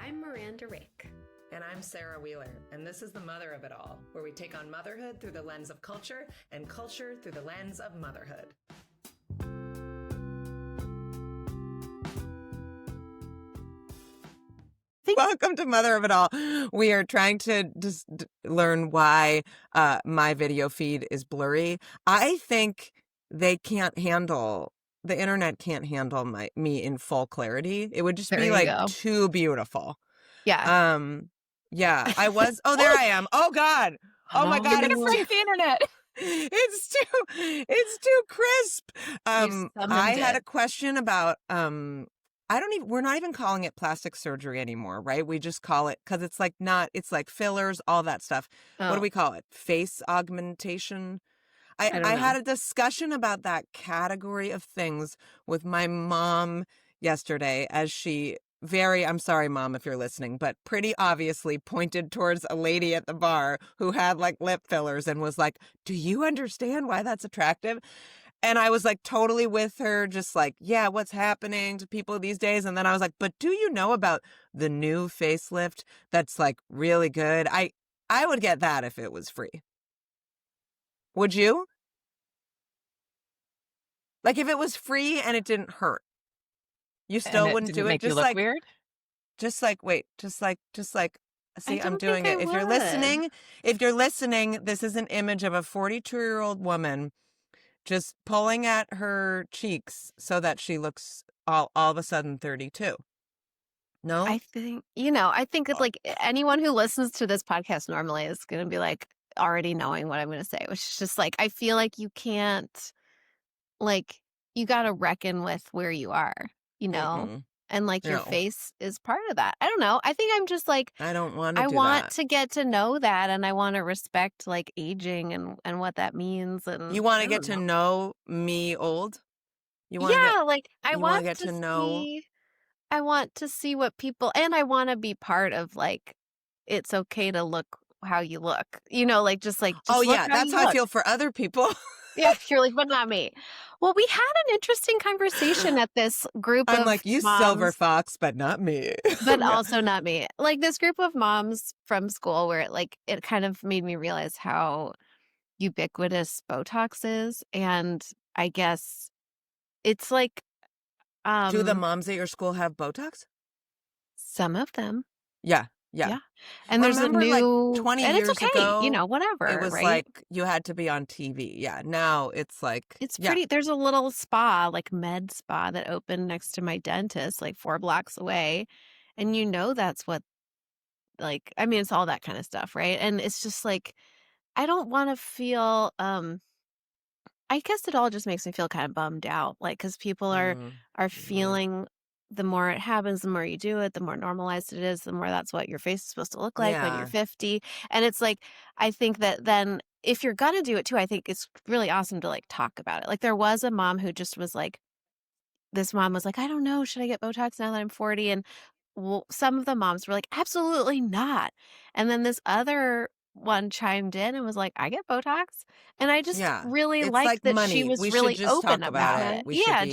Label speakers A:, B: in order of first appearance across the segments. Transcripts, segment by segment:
A: I'm Miranda Rake.
B: And I'm Sarah Wheeler, and this is The Mother of It All, where we take on motherhood through the lens of culture and culture through the lens of motherhood. Welcome to Mother of It All. We are trying to just learn why my video feed is blurry. I think the internet can't handle me in full clarity. It would just be like too beautiful.
A: Yeah.
B: Yeah, I was. Oh, there I am. Oh God. Oh my God.
A: You're gonna break the internet.
B: It's too crisp. I had a question about we're not even calling it plastic surgery anymore, right? We just call it, because it's like fillers, all that stuff. What do we call it? Face augmentation. I had a discussion about that category of things with my mom yesterday, as she I'm sorry, Mom, if you're listening, but pretty obviously pointed towards a lady at the bar who had like lip fillers and was like, do you understand why that's attractive? And I was like totally with her, just like, yeah, what's happening to people these days? And then I was like, but do you know about the new facelift that's like really good? I would get that if it was free. Would you? Like if it was free and it didn't hurt, you still wouldn't do it?
A: Make you look weird?
B: See, I'm doing it. If you're listening, this is an image of a 42-year-old woman just pulling at her cheeks so that she looks all of a sudden 32. No?
A: I think it's like anyone who listens to this podcast normally is going to be like already knowing what I'm going to say, which is just like, I feel like you can't, like, you got to reckon with where you are,
B: Mm-mm.
A: and like your face is part of that. I don't know. I think I'm just like,
B: I don't want to
A: I want to get to know that, and I want to respect like aging and what that means. And
B: you want to get to know me old?
A: I want to get to know. I want to see what people, and I want to be part of like, it's okay to look how you look, just
B: oh yeah, that's how I feel for other people.
A: Yeah, you're like, but not me. Well, we had an interesting conversation at this group
B: I'm
A: of
B: like, you
A: moms,
B: silver fox, but not me.
A: but also not me. Like this group of moms from school where it kind of made me realize how ubiquitous Botox is. And I guess it's like,
B: do the moms at your school have Botox?
A: Some of them.
B: Yeah.
A: And there's a new,
B: like 20
A: and
B: years
A: it's okay,
B: ago,
A: whatever.
B: It was
A: right?
B: like you had to be on TV. Yeah. Now it's like,
A: it's pretty. There's a little spa, like med spa, that opened next to my dentist, like 4 blocks away. And that's what, like, I mean, it's all that kind of stuff, right? And it's just like, I don't want to feel, I guess it all just makes me feel kind of bummed out, like, because people are feeling, the more it happens, the more you do it, the more normalized it is, the more that's what your face is supposed to look like when you're 50. And it's like, I think that then if you're going to do it too, I think it's really awesome to like talk about it. Like there was a mom who just was like, this mom was like, I don't know, should I get Botox now that I'm 40? And some of the moms were like, absolutely not. And then this other one chimed in and was like, I get Botox. And I just really liked that money. She was really open about it. I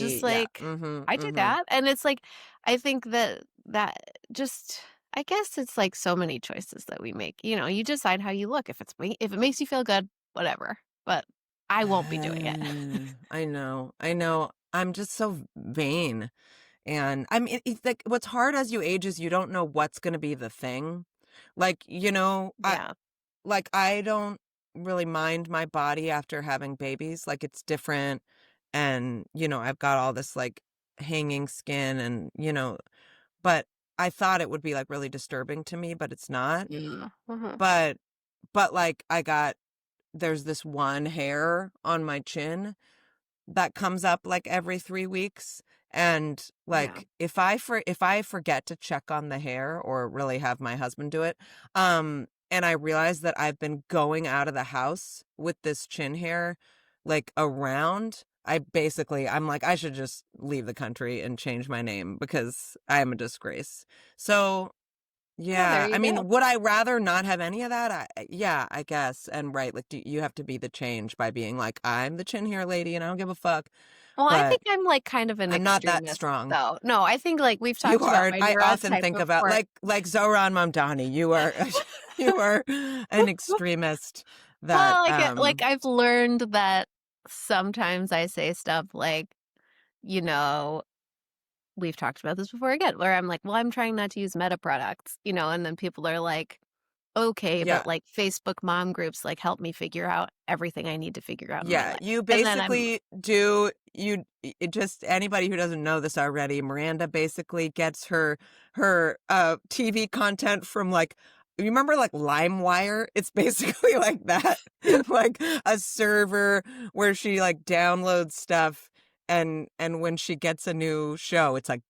A: do that. And it's like, I think that just, I guess it's like so many choices that we make. You decide how you look. If it makes you feel good, whatever. But I won't be doing it.
B: I know. I'm just so vain. And I mean, it's like what's hard as you age is you don't know what's going to be the thing. Like, I don't really mind my body after having babies. Like it's different. And, I've got all this like hanging skin and, but I thought it would be like really disturbing to me, but it's not.
A: Yeah. Uh-huh.
B: But like there's this one hair on my chin that comes up like every 3 weeks. And like, if I forget to check on the hair or really have my husband do it, and I realize that I've been going out of the house with this chin hair, like around, I'm like, I should just leave the country and change my name because I am a disgrace. So yeah, I mean, would I rather not have any of that? I guess. And right, like you have to be the change by being like, I'm the chin hair lady and I don't give a fuck.
A: Well, I
B: but
A: think I'm, like, kind of an
B: I'm not that
A: extremist,
B: strong.
A: though. No, I think, like, we've
B: You
A: talked about
B: are.
A: my
B: I often
A: neurotype
B: think about
A: before.
B: like Zohran Mamdani. You are you are an extremist that
A: Well, like, I've learned that sometimes I say stuff like, you know, we've talked about this before again, where I'm like, "Well, I'm trying not to use Meta products," and then people are like, "Okay,
B: yeah.
A: but, like, Facebook mom groups, like, help me figure out everything I need to figure out in my
B: Yeah,
A: life."
B: you
A: And then I'm
B: basically do you it just anybody who doesn't know this already, Miranda basically gets her TV content from like you remember like LimeWire? It's basically like that. Like a server where she like downloads stuff and when she gets a new show, it's like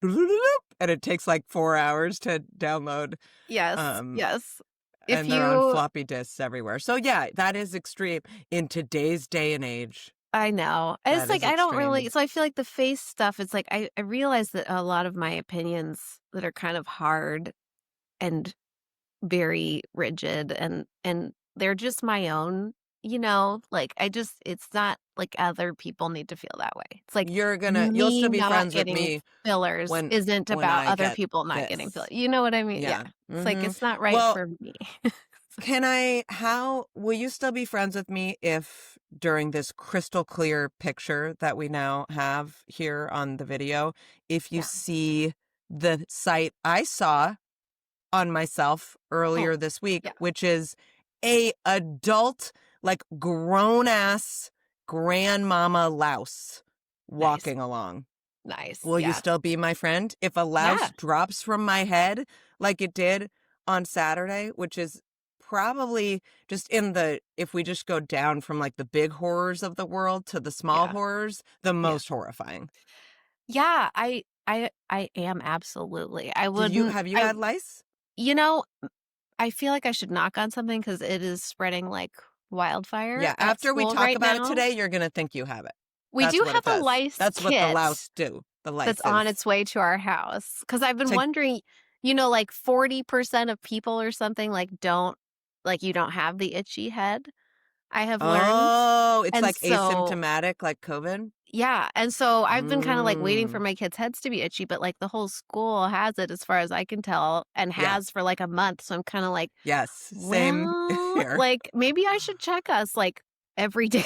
B: and it takes like 4 hours to download.
A: Yes,
B: Um
A: yes. If
B: and they're on
A: you
B: floppy disks everywhere. So yeah, that is extreme in today's day and age.
A: I know. It's
B: That
A: like
B: is
A: I don't
B: extreme.
A: really so I feel like the face stuff, it's like I realize that a lot of my opinions that are kind of hard and very rigid and they're just my own, like I just it's not like other people need to feel that way. It's like
B: You'll still
A: me
B: be
A: not
B: friends with
A: getting
B: me
A: fillers
B: when
A: isn't
B: when
A: about
B: I
A: other
B: get
A: people not getting fillers.
B: this.
A: You know what I mean? Yeah.
B: Yeah.
A: It's like
B: Mhm.
A: it's not right
B: Well,
A: for me.
B: can I how will you still be friends with me if during this crystal clear picture that we now have here on the video, if you
A: Yeah.
B: see the site I saw on myself
A: Oh,
B: earlier this week,
A: yeah.
B: which is a adult, like grown ass grandmama louse
A: Nice.
B: walking along.
A: Nice.
B: Will you
A: Yeah.
B: still be my friend? If a louse
A: Yeah.
B: drops from my head like it did on Saturday, which is probably just if we just go down from like the big horrors of the world to the small
A: Yeah.
B: horrors, the
A: Yeah.
B: most horrifying.
A: Yeah, I am absolutely. I
B: Did you
A: wouldn't
B: have you
A: I
B: had lice?
A: you know, I feel like I should knock on something because it is spreading like wildfire
B: Yeah,
A: at
B: after we
A: school
B: talk
A: right
B: about it
A: now.
B: today, you're gonna think you have it.
A: We
B: That's
A: do
B: what it
A: have a
B: does.
A: lice
B: That's what the
A: kit
B: louse do. The
A: that's
B: lice
A: on
B: is
A: its way to our house because 'cause I've been
B: to
A: wondering, like 40% of people or something you don't have the itchy head, I have learned.
B: oh, it's
A: And
B: like
A: so
B: asymptomatic like COVID?
A: Yeah, and so I've been kinda, like, waiting for
B: Mm.
A: my kids' heads to be itchy, but, like, the whole school has it as far as I can tell and
B: Yeah.
A: has for, like, a month, so I'm kinda like,
B: Yes, same
A: "Well,
B: here.
A: like, maybe I should check us, like, every day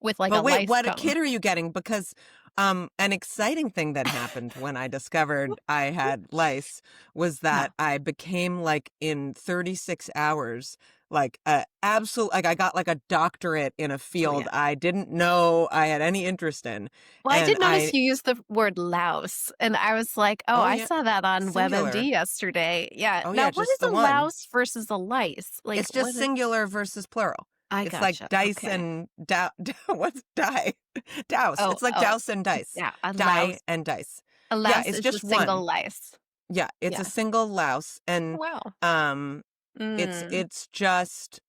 A: with, like,
B: But
A: a
B: wait,
A: lice
B: what a
A: cone."
B: kid are you getting? Because, an exciting thing that happened when I discovered I had lice was
A: Yeah.
B: that I became, like, in 36 hours, like, a absolute like, I got, like, a doctorate in a
A: Oh,
B: field
A: yeah.
B: I didn't know I had any interest in,
A: Well, I
B: and
A: did notice you used the word louse, and I was like, "Oh,
B: oh,
A: I
B: yeah,
A: saw that on WebMD
B: singular.
A: yesterday." Yeah.
B: Oh,
A: Now
B: yeah,
A: what
B: just
A: is
B: the
A: a
B: one.
A: louse versus a lice? Like,
B: It's just
A: what is
B: singular versus plural.
A: I
B: It's like
A: gotcha.
B: dice
A: Okay.
B: and what's die? Douse.
A: Oh,
B: It's like
A: oh,
B: douse and dice.
A: yeah, a
B: Die
A: louse.
B: and dice.
A: A
B: Yeah,
A: louse
B: it's
A: is a
B: just
A: single
B: one.
A: lice.
B: Yeah, it's a
A: Yeah.
B: single louse and
A: Wow.
B: um it's
A: Mm.
B: it's just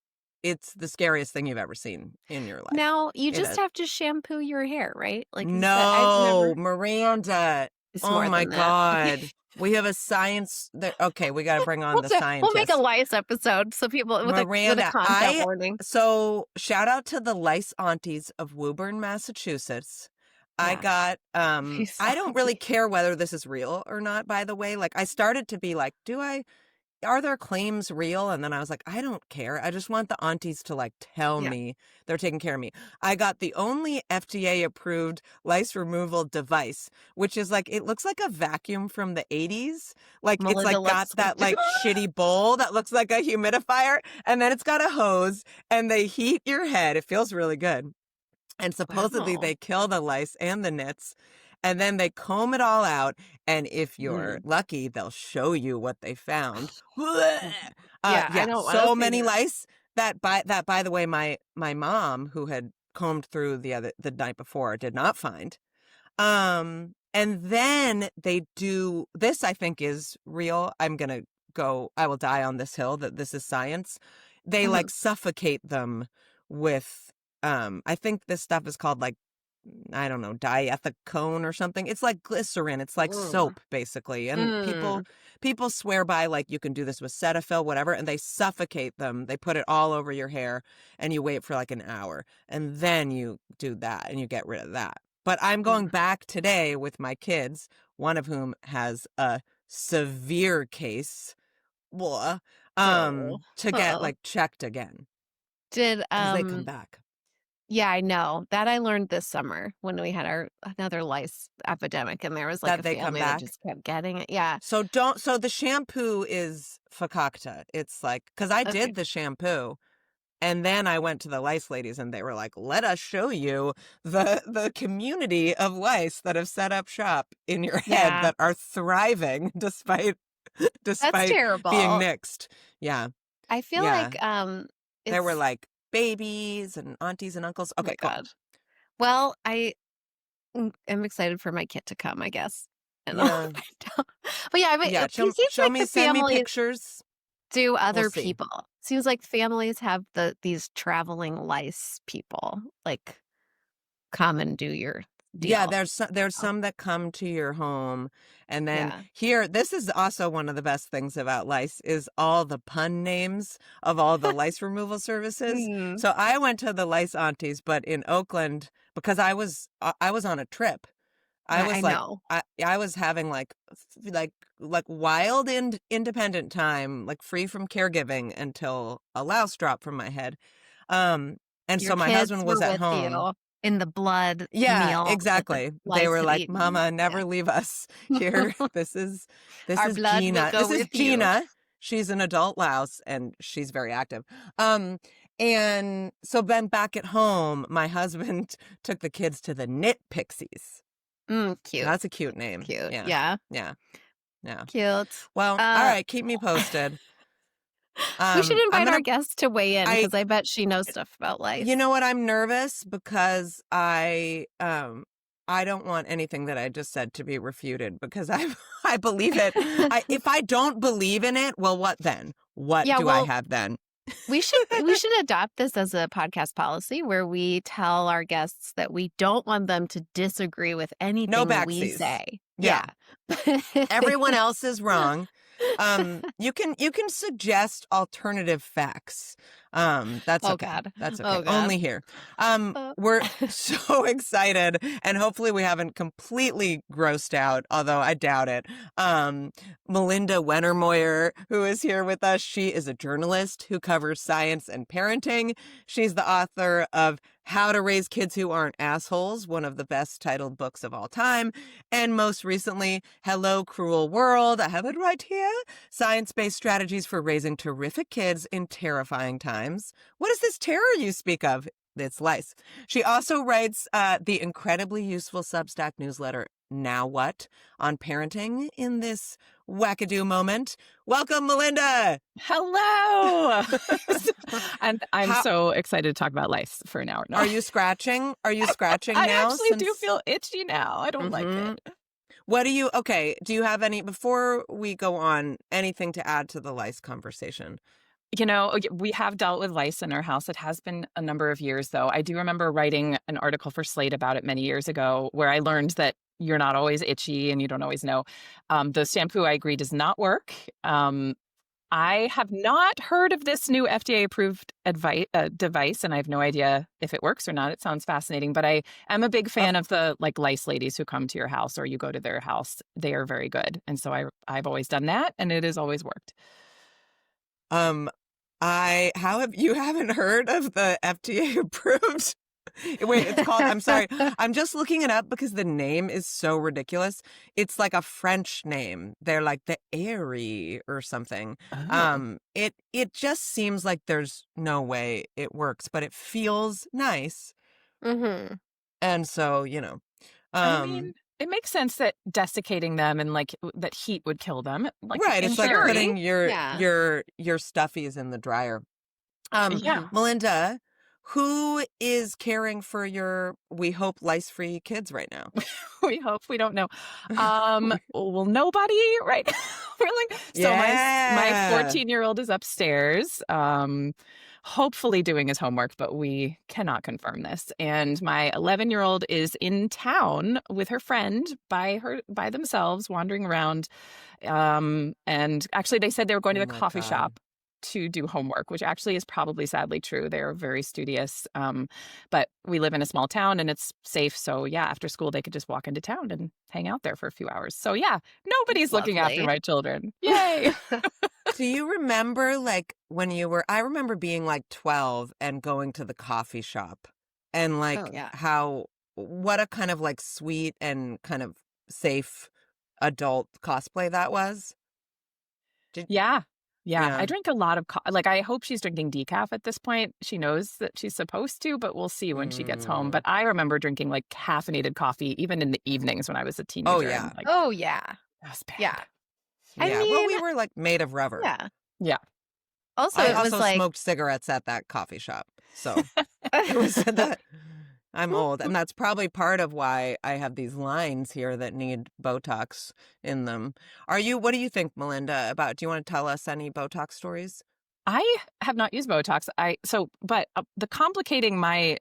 B: it's the scariest thing you've ever seen in your life.
A: Now, you
B: It
A: just
B: is.
A: have to shampoo your hair, right? Like you said, I've
B: No,
A: never
B: Miranda.
A: it's
B: Oh
A: more
B: my
A: than that. Okay.
B: God. We have a science that okay, we got to bring on the
A: We'll make a
B: scientist.
A: lice episode so people with a
B: Miranda,
A: content warning.
B: so shout out to the lice aunties of Woburn, Massachusetts. I
A: Yeah.
B: got
A: Nice
B: I don't really
A: auntie.
B: care whether this is real or not, by the way. Like I started to be like, are their claims real? And then I was like, I don't care. I just want the aunties to like tell
A: Yeah.
B: me they're taking care of me. I got the only FDA approved lice removal device, which is like, it looks like a vacuum from the 80s. Like it's
A: Melinda
B: like got
A: looks
B: that like shitty bowl that looks like a humidifier. And then it's got a hose and they heat your head. It feels really good. And supposedly
A: Wow.
B: they kill the lice and the nits, and then they comb it all out. And if you're
A: Mm.
B: lucky, they'll show you what they found.
A: Mm. Yeah, I
B: Yeah,
A: don't wanna
B: so
A: see
B: many
A: that.
B: lice by the way, my mom who had combed through the night before did not find. And then they do this, I think is real. I will die on this hill that this is science. They
A: Mhm.
B: like suffocate them with, I think this stuff is called like, I don't know, diethicone or something. It's like glycerin. It's like
A: Mm.
B: soap basically. And
A: Mm.
B: people swear by like, you can do this with Cetaphil, whatever. And they suffocate them. They put it all over your hair and you wait for like an hour and then you do that and you get rid of that. But I'm going back today with my kids, one of whom has a severe case, blah,
A: Oh.
B: to get
A: Oh.
B: like checked again
A: Did
B: because they come back.
A: Yeah, I know. That I learned this summer when we had our another lice epidemic, and there was, like,
B: That
A: a
B: they come
A: family that
B: back.
A: just kept getting it. Yeah.
B: So the shampoo is fakakta. It's like, because I
A: Okay.
B: did the shampoo. And then I went to the lice ladies and they were like, let us show you the community of lice that have set up shop in your head
A: Yeah.
B: that are thriving despite
A: That's
B: despite being
A: terrible.
B: nixed. Yeah.
A: I feel
B: Yeah.
A: like,
B: There were
A: it's
B: like babies and aunties and uncles.
A: oh my
B: Okay, go.
A: god. Well, am excited for my kid to come, I guess, and I'll
B: Yeah.
A: find out. But yeah, I mean,
B: Yeah.
A: it seems
B: Show
A: like
B: me,
A: the
B: send me
A: families
B: pictures.
A: do
B: We'll
A: other
B: see.
A: people. Seems like families have these traveling lice people, like, come and do your
B: Yeah,
A: deal.
B: there's
A: Oh,
B: some that come to your home, and then
A: yeah.
B: here, this is also one of the best things about lice is all the pun names of all the lice removal services.
A: Mm,
B: So I went to the lice aunties, but in Oakland because I was on a trip. I
A: I
B: was like
A: know.
B: I was having like wild independent time, like free from caregiving until a louse dropped from my head. Um, and
A: Your
B: so my
A: kids
B: husband
A: were
B: was at
A: with
B: home.
A: you in the blood
B: Yeah,
A: meal that the
B: exactly. They
A: lice
B: were
A: had
B: like,
A: eaten.
B: "Mama,
A: Yeah.
B: never leave us here. This
A: Our
B: is
A: blood will
B: Gina.
A: go
B: This is
A: with you.
B: Gina. She's an adult louse and she's very active." Um, and so then back at home, my husband took the kids to the Knit Pixies.
A: Cute.
B: That's a cute
A: That's
B: name.
A: cute.
B: Yeah.
A: Yeah.
B: Yeah. Yeah.
A: Cute.
B: Well, all
A: Uh,
B: right, keep me posted.
A: we should
B: I'm
A: invite our
B: gonna
A: guest to weigh in
B: I
A: because I bet she knows stuff about
B: You
A: lice.
B: know what? I'm nervous because I don't want anything that I just said to be refuted because I I believe it. If I don't believe in it, well, what then? What
A: Yeah,
B: do I
A: well,
B: have then?
A: we should adopt this as a podcast policy where we tell our guests that we don't want them to disagree with
B: No
A: anything we
B: backsies.
A: say.
B: Yeah.
A: Yeah.
B: Everyone else is wrong. You can suggest alternative facts. That's
A: Oh
B: okay.
A: God.
B: That's okay.
A: Oh God.
B: Only here.
A: Uh,
B: We're so excited, and hopefully we haven't completely grossed out, although I doubt it. Melinda Wenner Moyer, who is here with us, she is a journalist who covers science and parenting. She's the author of How to Raise Kids Who Aren't Assholes, one of the best titled books of all time. And most recently, Hello, Cruel World. I have it right here. Science-based strategies for raising terrific kids in terrifying times. What is this terror you speak of? It's lice. She also writes the incredibly useful Substack newsletter, Now What? On parenting in this wackadoo moment. Welcome, Melinda.
C: Hello. And I'm
B: How
C: so excited to talk about lice for an hour now.
B: are you scratching? Are you scratching
C: I
B: now
C: actually do
B: since
C: feel itchy now. I don't like
B: Mhm.
C: it.
B: What do you have any, before we go on, anything to add to the lice conversation?
C: We have dealt with lice in our house. It has been a number of years, though. I do remember writing an article for Slate about it many years ago where I learned that you're not always itchy and you don't always know. The shampoo, I agree, does not work. I have not heard of this new FDA-approved device, and I have no idea if it works or not. It sounds fascinating, but I am a big fan of the lice ladies who come to your house or you go to their house. They are very good, and so I've always done that, and it has always worked.
B: Um, how have you haven't heard of the FDA approved? Wait, it's called, I'm sorry. I'm just looking it up because the name is so ridiculous. It's like a French name. They're like the Airy or something.
C: Oh.
B: It just seems like there's no way it works, but it feels nice.
A: mhm.
B: And so,
C: I
B: um,
C: mean, it makes sense that desiccating them and that heat would kill them.
B: right.
C: In
B: It's like
C: theory,
B: putting your
A: Yeah.
B: your stuffies in the dryer.
C: yeah.
A: Mhm.
B: Melinda, who is caring for your, we hope, lice-free kids right now?
C: We hope. We don't know. Well, nobody right now. Really. So my
B: Yeah.
C: 14-year-old is upstairs, hopefully doing his homework, but we cannot confirm this. And my 11-year-old is in town with her friend by themselves, wandering around. And actually, they said they were going to
B: Oh
C: the
B: my
C: coffee
B: God.
C: shop. to do homework, which actually is probably sadly true. They're very studious. But we live in a small town and it's safe. So yeah, after school, they could just walk into town and hang out there for a few hours. So yeah, nobody's looking after
A: Lovely.
C: my children. Yay.
B: Do you remember like when you were, I remember being like 12 and going to the coffee shop and
A: Oh,
B: like
A: yeah.
B: what a kind of like sweet and kind of safe adult cosplay that was?
C: Yeah. Yeah. I
B: Yeah.
C: drink a lot of like, I hope she's drinking decaf at this point. She knows that she's supposed to, but we'll see when she gets home.
B: Mm.
C: But I remember drinking like caffeinated coffee, even in the evenings when I was a
B: Oh,
C: teenager.
B: yeah.
C: And, like,
A: Oh, yeah.
C: that was bad.
A: Yeah. I
B: Yeah. Well,
A: mean,
B: we were like made of rubber.
A: yeah.
C: Yeah.
A: Also,
B: I
A: it was
B: also
A: like,
B: smoked cigarettes at that coffee shop. So it was that I'm old. And that's probably part of why I have these lines here that need Botox in them. What do you think, Melinda, do you want to tell us any Botox stories?
C: I have not used Botox. But the complicating my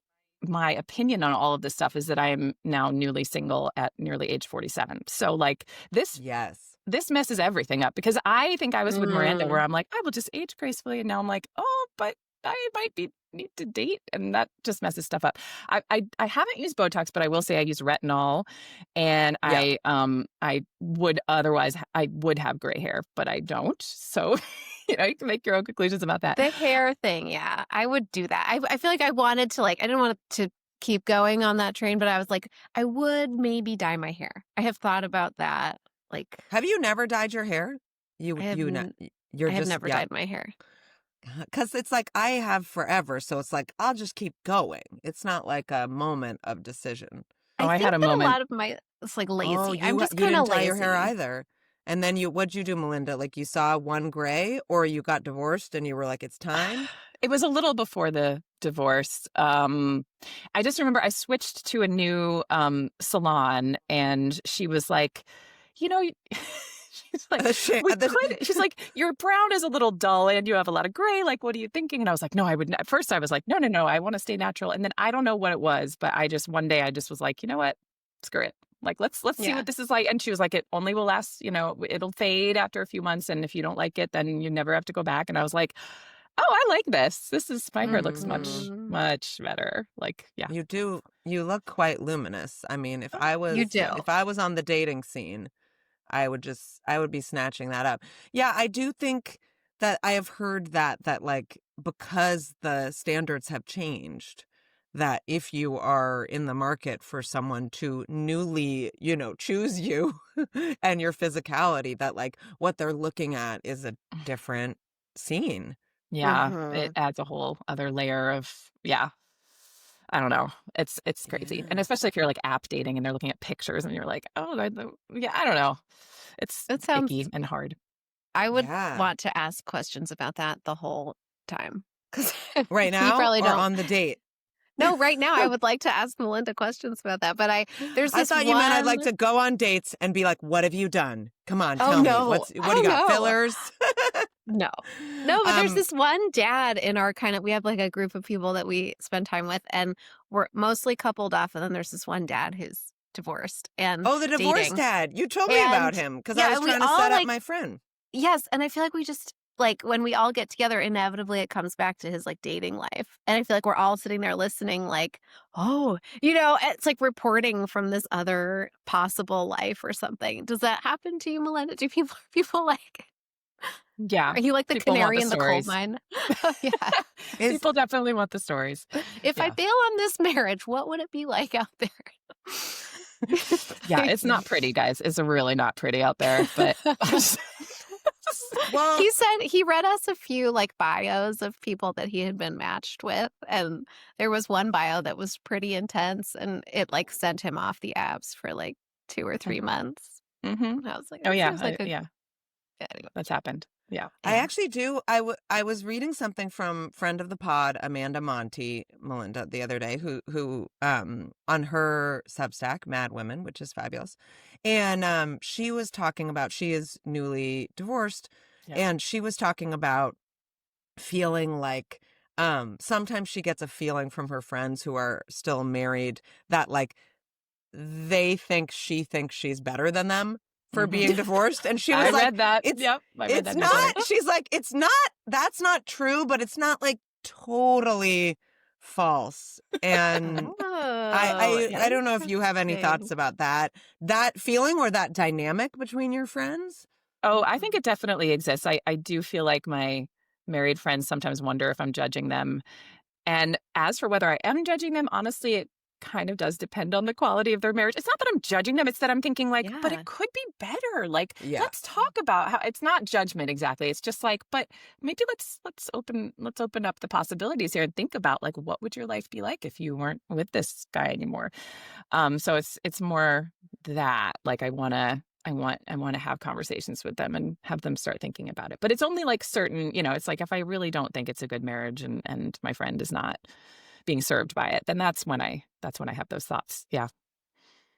C: opinion on all of this stuff is that I am now newly single at nearly age 47. So like
B: Yes.
C: this messes everything up because I think I was with Miranda where I'm like, I will just age gracefully. And now I'm like, oh, but I might need to date. And that just messes stuff up. I haven't used Botox, but I will say I use retinol and
B: Yeah.
C: I would have gray hair, but I don't. So, you can make your own conclusions about that.
A: the hair thing. Yeah, I would do that. I feel like I wanted to I didn't want to keep going on that train, but I was like, I would maybe dye my hair. I have thought about that. Like,
B: Have you never dyed your hair?
A: I have,
B: You're
A: I have
B: just,
A: never dyed my hair.
B: because it's like I have forever. So it's like, I'll just keep going. It's not like a moment of decision.
C: Oh, I
A: I think
C: had a
A: that a
C: moment.
A: lot of it's like lazy.
B: Oh,
A: I'm just
B: you
A: kind
B: didn't
A: of
B: dye
A: lazy.
B: your hair either. And then what'd you do, Melinda? Like you saw one gray or you got divorced and you were like, it's time?
C: It was a little before the divorce. I just remember I switched to a new salon and she was like, you know, she's like, she's like, your brown is a little dull and you have a lot of gray. Like, what are you thinking? And I was like, no, at first I was like, no, I want to stay natural. And then I don't know what it was, but one day I just was like, you know what? Screw it. Like, let's see what this is like. And she was like, it only will last, it'll fade after a few months. And if you don't like it, then you never have to go back. And I was like, oh, I like this. My hair looks much, much better. Like, yeah.
B: You look quite luminous. I mean, if I was on the dating scene, I would be snatching that up. Yeah, I do think that I have heard that like, because the standards have changed, that if you are in the market for someone to newly, choose you and your physicality, that like what they're looking at is a different scene.
C: Yeah, it adds a whole other layer of, I don't know. It's crazy.
B: Yeah.
C: And especially if you're like app dating and they're looking at pictures and you're like, oh, I don't know. It's icky and hard.
A: I would want to ask questions about that the whole time.
B: Right now
A: probably
B: or
A: don't.
B: on the date?
A: No, right now I would like to ask Melinda questions about that. But I thought
B: you meant I'd like to go on dates and be like, what have you done? Come on, tell me. What do you got? Fillers?
A: No, but there's this one dad in our we have like a group of people that we spend time with and we're mostly coupled up. And then there's this one dad who's divorced and
B: the divorce
A: dating.
B: Dad. You told me about him because I was trying to set up my friend.
A: Yes. And I feel like we just when we all get together, inevitably it comes back to his dating life. And I feel like we're all sitting there listening like, oh, it's like reporting from this other possible life or something. Does that happen to you, Melinda? Do people like...
C: Yeah.
A: Are you like the canary in the coal mine? Yeah.
C: People definitely want the stories.
A: If I bail on this marriage, what would it be like out there?
C: Yeah, it's not pretty, guys. It's really not pretty out there. But
A: well, he read us a few bios of people that he had been matched with. And there was one bio that was pretty intense and it sent him off the apps for 2 or 3 months.
C: Mm-hmm.
A: And I was like,
C: oh yeah,
A: anyway.
C: That's happened. Yeah.
B: I actually do. I was reading something from friend of the pod, Amanda Monty, Melinda, the other day, who on her Substack, Mad Women, which is fabulous. And she was talking about, she is newly divorced, and she was talking about feeling like sometimes she gets a feeling from her friends who are still married that they think she thinks she's better than them for being divorced. And she was
C: I
B: like,
C: read that.
B: it's,
C: Yep. I read
B: it's
C: that newsletter.
B: not, she's like, it's not, that's not true, but it's not like totally false. And
A: Oh,
B: I don't know if you have any thoughts
A: interesting.
B: about that feeling or that dynamic between your friends.
C: Oh, I think it definitely exists. I do feel like my married friends sometimes wonder if I'm judging them. And as for whether I am judging them, honestly, it kind of does depend on the quality of their marriage. It's not that I'm judging them, it's that I'm thinking like, but
A: Yeah.
C: it could be better. Like,
B: Yeah.
C: let's talk about how it's not judgment exactly. It's just like, but maybe let's open up the possibilities here and think about like what would your life be like if you weren't with this guy anymore. So it's more that like I want to have conversations with them and have them start thinking about it. But it's only like certain, it's like if I really don't think it's a good marriage and my friend is not being served by it, then that's when I have those thoughts. Yeah.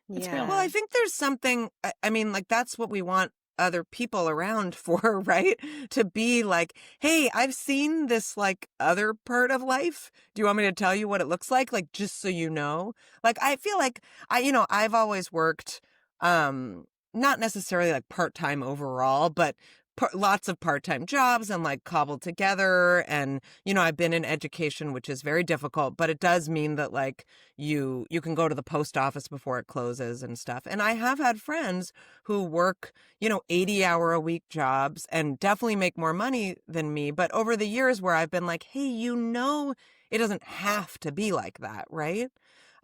C: It's real.
B: Well,
A: Yeah.
B: I think there's something, I mean, like that's what we want other people around for, right? To be like, hey, I've seen this like other part of life. Do you want me to tell you what it looks like? Like, just so you know, like, I feel like I've always worked, not necessarily like part-time overall, but lots of part-time jobs and like cobbled together. And, I've been in education, which is very difficult, but it does mean that like you can go to the post office before it closes and stuff. And I have had friends who work, 80-hour-a-week jobs and definitely make more money than me. But over the years where I've been like, hey, it doesn't have to be like that, right?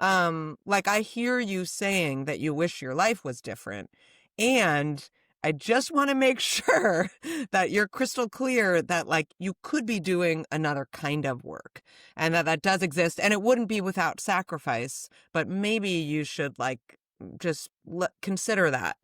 B: Like I hear you saying that you wish your life was different. And I just want to make sure that you're crystal clear that like you could be doing another kind of work and that does exist and it wouldn't be without sacrifice, but maybe you should like just consider that.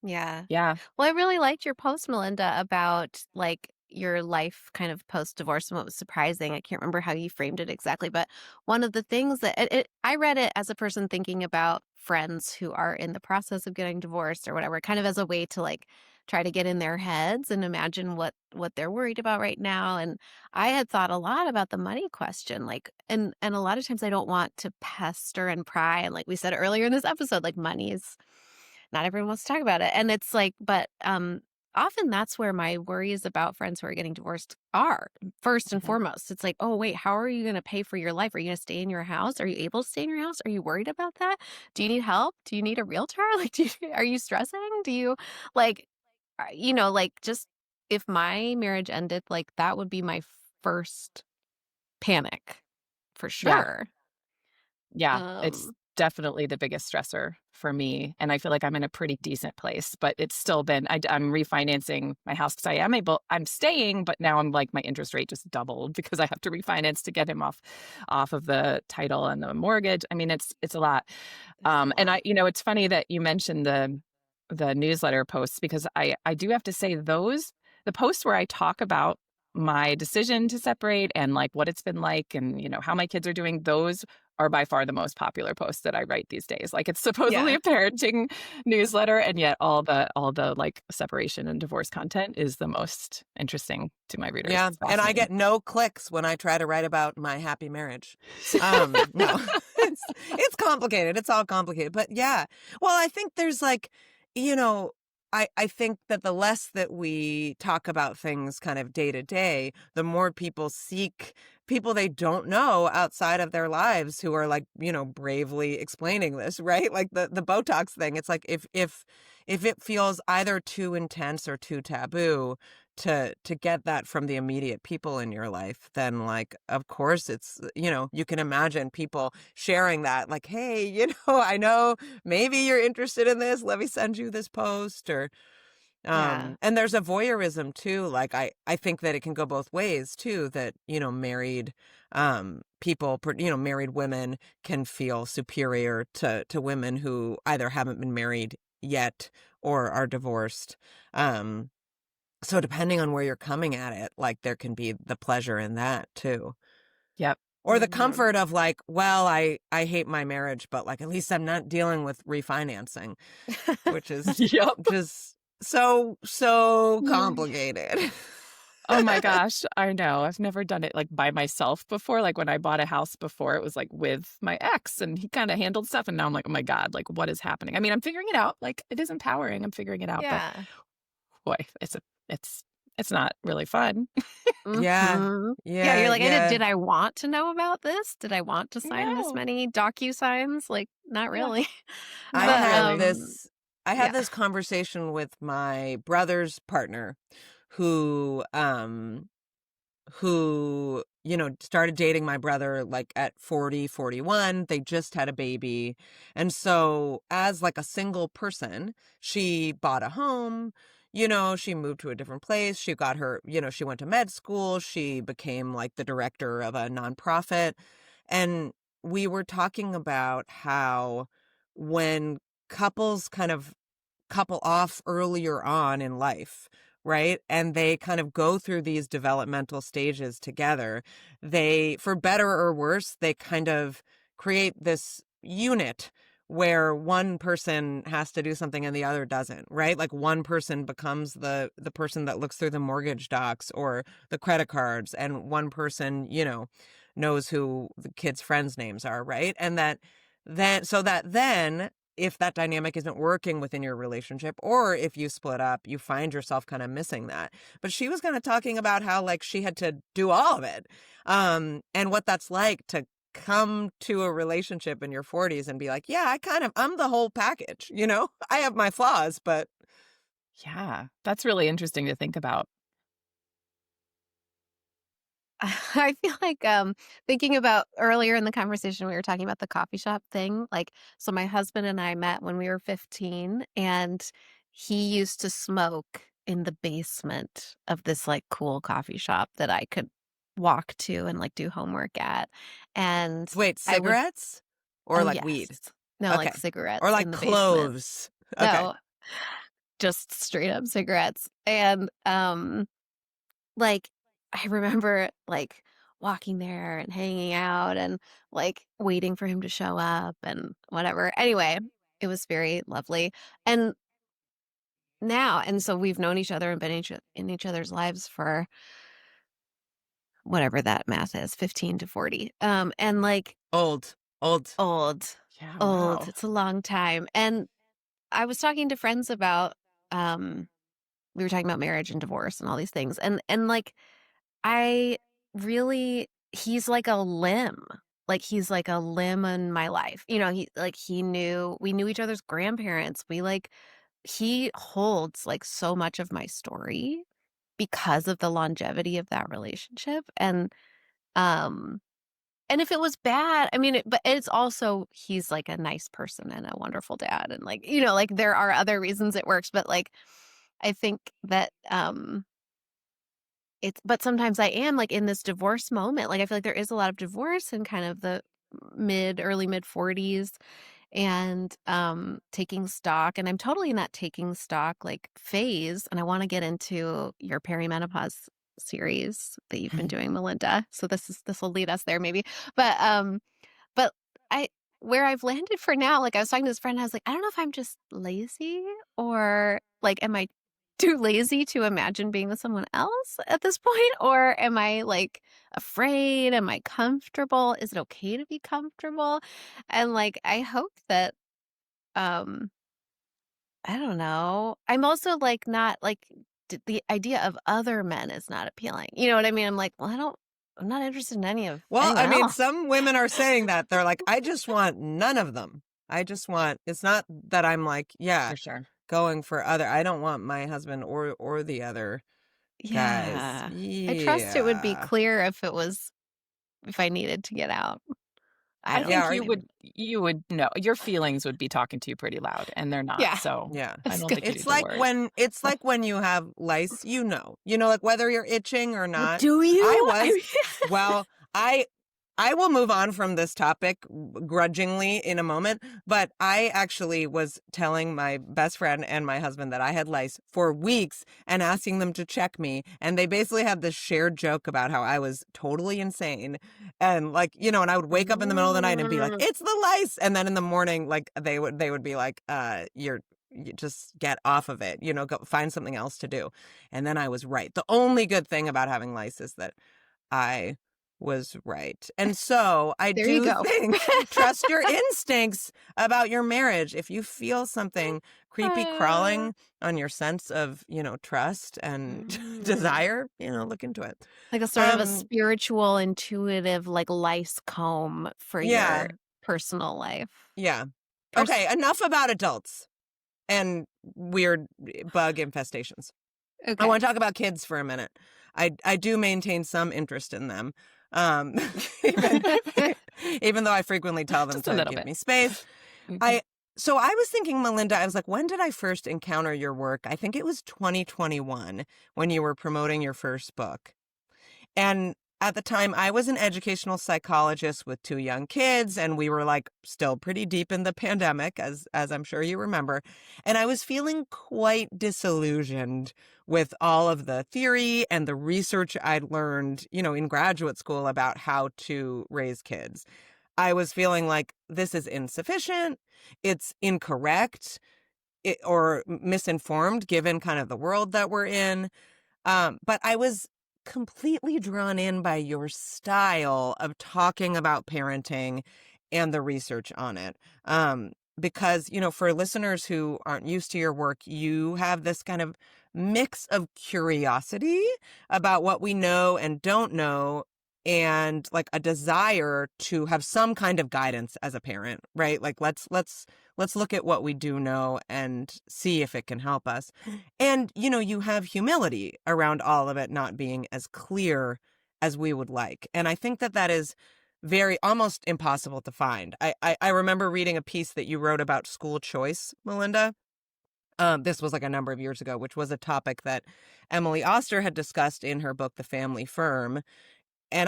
A: Yeah.
C: Yeah.
A: Well, I really liked your post, Melinda, about like your life kind of post divorce and what was surprising. I can't remember how you framed it exactly, but one of the things that I read it as a person thinking about friends who are in the process of getting divorced or whatever, kind of as a way to like try to get in their heads and imagine what they're worried about right now. And I had thought a lot about the money question, like, and a lot of times I don't want to pester and pry. And like we said earlier in this episode, like money is not everyone wants to talk about it. And it's like, but often that's where my worries about friends who are getting divorced are first and
C: Mhm.
A: foremost. It's like, oh, wait, how are you going to pay for your life? Are you going to stay in your house? Are you able to stay in your house? Are you worried about that? Do you need help? Do you need a realtor? Like, are you stressing? Do you like, like just if my marriage ended, like that would be my first panic for
C: Yeah.
A: sure.
C: Yeah, it's
A: Um,
C: definitely the biggest stressor for me, and I feel like I'm in a pretty decent place, but it's still been I'm refinancing my house because I'm staying, but now I'm like my interest rate just doubled because I have to refinance to get him off of the title and the mortgage. I mean, it's a lot.
A: it's a
C: And
A: lot.
C: it's funny that you mentioned the newsletter posts because I do have to say the posts where I talk about my decision to separate and like what it's been like and how my kids are doing, those are by far the most popular posts that I write these days. Like it's supposedly
A: Yeah.
C: a parenting newsletter, and yet all the like separation and divorce content is the most interesting to my readers.
B: Yeah.
C: It's
B: And I
C: fascinating.
B: get no clicks when I try to write about my happy marriage. No, it's complicated. It's all complicated, but yeah. Well, I think there's like, you know, I think that the less that we talk about things kind of day to day, the more people seek people they don't know outside of their lives who are like, bravely explaining this, right? Like the Botox thing. It's like if it feels either too intense or too taboo, to get that from the immediate people in your life, then like of course it's you can imagine people sharing that like, hey, I know maybe you're interested in this, let me send you this post. Or
A: Yeah.
B: and there's a voyeurism too, like I think that it can go both ways too, that married people, married women can feel superior to women who either haven't been married yet or are divorced. So depending on where you're coming at it, like there can be the pleasure in that too.
C: Yep.
B: Or the
A: Mhm.
B: comfort of like, well, I hate my marriage, but like at least I'm not dealing with refinancing, which is
C: Yep.
B: just so complicated.
C: Oh my gosh, I know. I've never done it, like, by myself before. Like, when I bought a house before, it was, like, with my ex, and he kinda handled stuff, and now I'm like, "Oh my god, like, what is happening?" I mean, I'm figuring it out, like, it is empowering, I'm figuring it out, but
A: Yeah.
C: boy, it's it's not really fun.
B: Yeah.
A: Mhm. Yeah,
B: Yeah,
A: you're like,
B: yeah.
A: did I want to know about this? Did I want to sign this
C: No.
A: many docu-signs? Like, not
C: Yeah,
A: really.
B: I
C: not
A: But,
B: had
C: really.
B: this I had
A: yeah.
B: this conversation with my brother's partner who started dating my brother like at 40, 41. They just had a baby. And so, as like a single person, she bought a home. She moved to a different place. She got her, she went to med school. She became like the director of a nonprofit. And we were talking about how when couples kind of couple off earlier on in life, right? And they kind of go through these developmental stages together. They, for better or worse, they kind of create this unit where one person has to do something and the other doesn't, right? Like one person becomes the person that looks through the mortgage docs or the credit cards, and one person, knows who the kids' friends' names are, right? And then if that dynamic isn't working within your relationship, or if you split up, you find yourself kind of missing that. But she was kind of talking about how like she had to do all of it. And what that's like to come to a relationship in your 40s and be like, yeah, I'm the whole package, I have my flaws, but
C: Yeah, that's really interesting to think about.
A: I feel like, thinking about earlier in the conversation, we were talking about the coffee shop thing. Like, so my husband and I met when we were 15, and he used to smoke in the basement of this like cool coffee shop that I could walk to and like do homework at. And
B: wait,
A: I would,
B: cigarettes or
A: oh,
B: like
A: yes.
B: weed?
A: No, like
B: Okay. Or
A: cigarettes
B: like
A: in the basement.
B: cloves. Okay.
A: No, just straight up cigarettes. And, like, I remember, like, walking there and hanging out and, like, waiting for him to show up and whatever. Anyway, it was very lovely. And so we've known each other and been in each other's lives for whatever that math is, 15 to 40. And, like,
B: Old. Old.
A: old,
C: Yeah,
A: old.
C: wow.
A: It's a long time. And I was talking to friends about, um we were talking about marriage and divorce and all these things. And, like, I really he's like a limb. Like, he's like a limb in my life. We knew each other's grandparents. He holds, like, so much of my story because of the longevity of that relationship, um, and if it was bad, I mean, but it's also he's, like, a nice person and a wonderful dad, and, like, like, there are other reasons it works, but, like, I think that, but sometimes I am, like, in this divorce moment, like, I feel like there is a lot of divorce in kind of the early mid-40s and, taking stock, and I'm totally in that taking stock, like, phase, and I wanna get into your perimenopause series that you've been doing, Melinda, so this will lead us there maybe, but, but I where I've landed for now, like, I was talking to this friend, I was like, "I don't know if I'm just lazy or, like, am I too lazy to imagine being with someone else at this point? Or am I, like, afraid? Am I comfortable? Is it okay to be comfortable?" And, like, I hope that, um, I don't know. I'm also, like, not, like, the idea of other men is not appealing. You know what I mean? I'm like, "Well, I'm not interested in
B: Well,
A: anyone
B: I mean,
A: else."
B: some women are saying that. They're like, I just want none of them. It's not that I'm like, yeah,
C: For sure.
B: going for other, I don't want my husband or the other guys.
A: Yeah. I trust it would be
B: Yeah.
A: clear if I needed to get out. I
C: I
A: don't
B: Yeah.
C: think
B: Or,
C: you would know. Your feelings would be talking to you pretty loud, and they're not,
A: yeah,
C: so
B: yeah.
C: I
A: that's
C: don't
A: good.
C: think you need to worry.
B: It's like when you have lice, like whether you're itching or
A: Oh,
B: not.
A: do
B: I
A: you?
B: was, well, I will move on from this topic grudgingly in a moment, but I actually was telling my best friend and my husband that I had lice for weeks and asking them to check me. And they basically had this shared joke about how I was totally insane. And like, and I would wake up in the middle of the night and be like,
A: Mm.
B: it's the lice. And then in the morning, like they would be like, you just get off of it, go find something else to do. And then I was right. The only good thing about having lice is that I was right. And so I
A: There you
B: do
A: go.
B: think trust your instincts about your marriage. If you feel something creepy crawling on your sense of, trust and desire, look into it.
A: Like a sort of a spiritual, intuitive, like lice comb for
B: Yeah.
A: your personal life.
B: Yeah. Okay, enough about adults and weird bug infestations. I
A: Okay.
B: want to talk about kids for a minute. I do maintain some interest in them. Even, even though I frequently tell them
C: Just a
B: to
C: little
B: give
C: bit.
B: me space. So I was thinking, Melinda, I was like, when did I first encounter your work? I think it was 2021 when you were promoting your first book. And at the time, I was an educational psychologist with 2 young kids, and we were like still pretty deep in the pandemic, as I'm sure you remember. And I was feeling quite disillusioned with all of the theory and the research I'd learned, in graduate school about how to raise kids. I was feeling like this is insufficient, it's incorrect, or misinformed given kind of the world that we're in. But I was completely drawn in by your style of talking about parenting and the research on it. Because, for listeners who aren't used to your work, you have this kind of mix of curiosity about what we know and don't know, and like a desire to have some kind of guidance as a parent, right? Like let's look at what we do know and see if it can help us. And you have humility around all of it not being as clear as we would like. And I think that is very almost impossible to find. I remember reading a piece that you wrote about school choice, Melinda. This was like a number of years ago, which was a topic that Emily Oster had discussed in her book, The Family Firm. And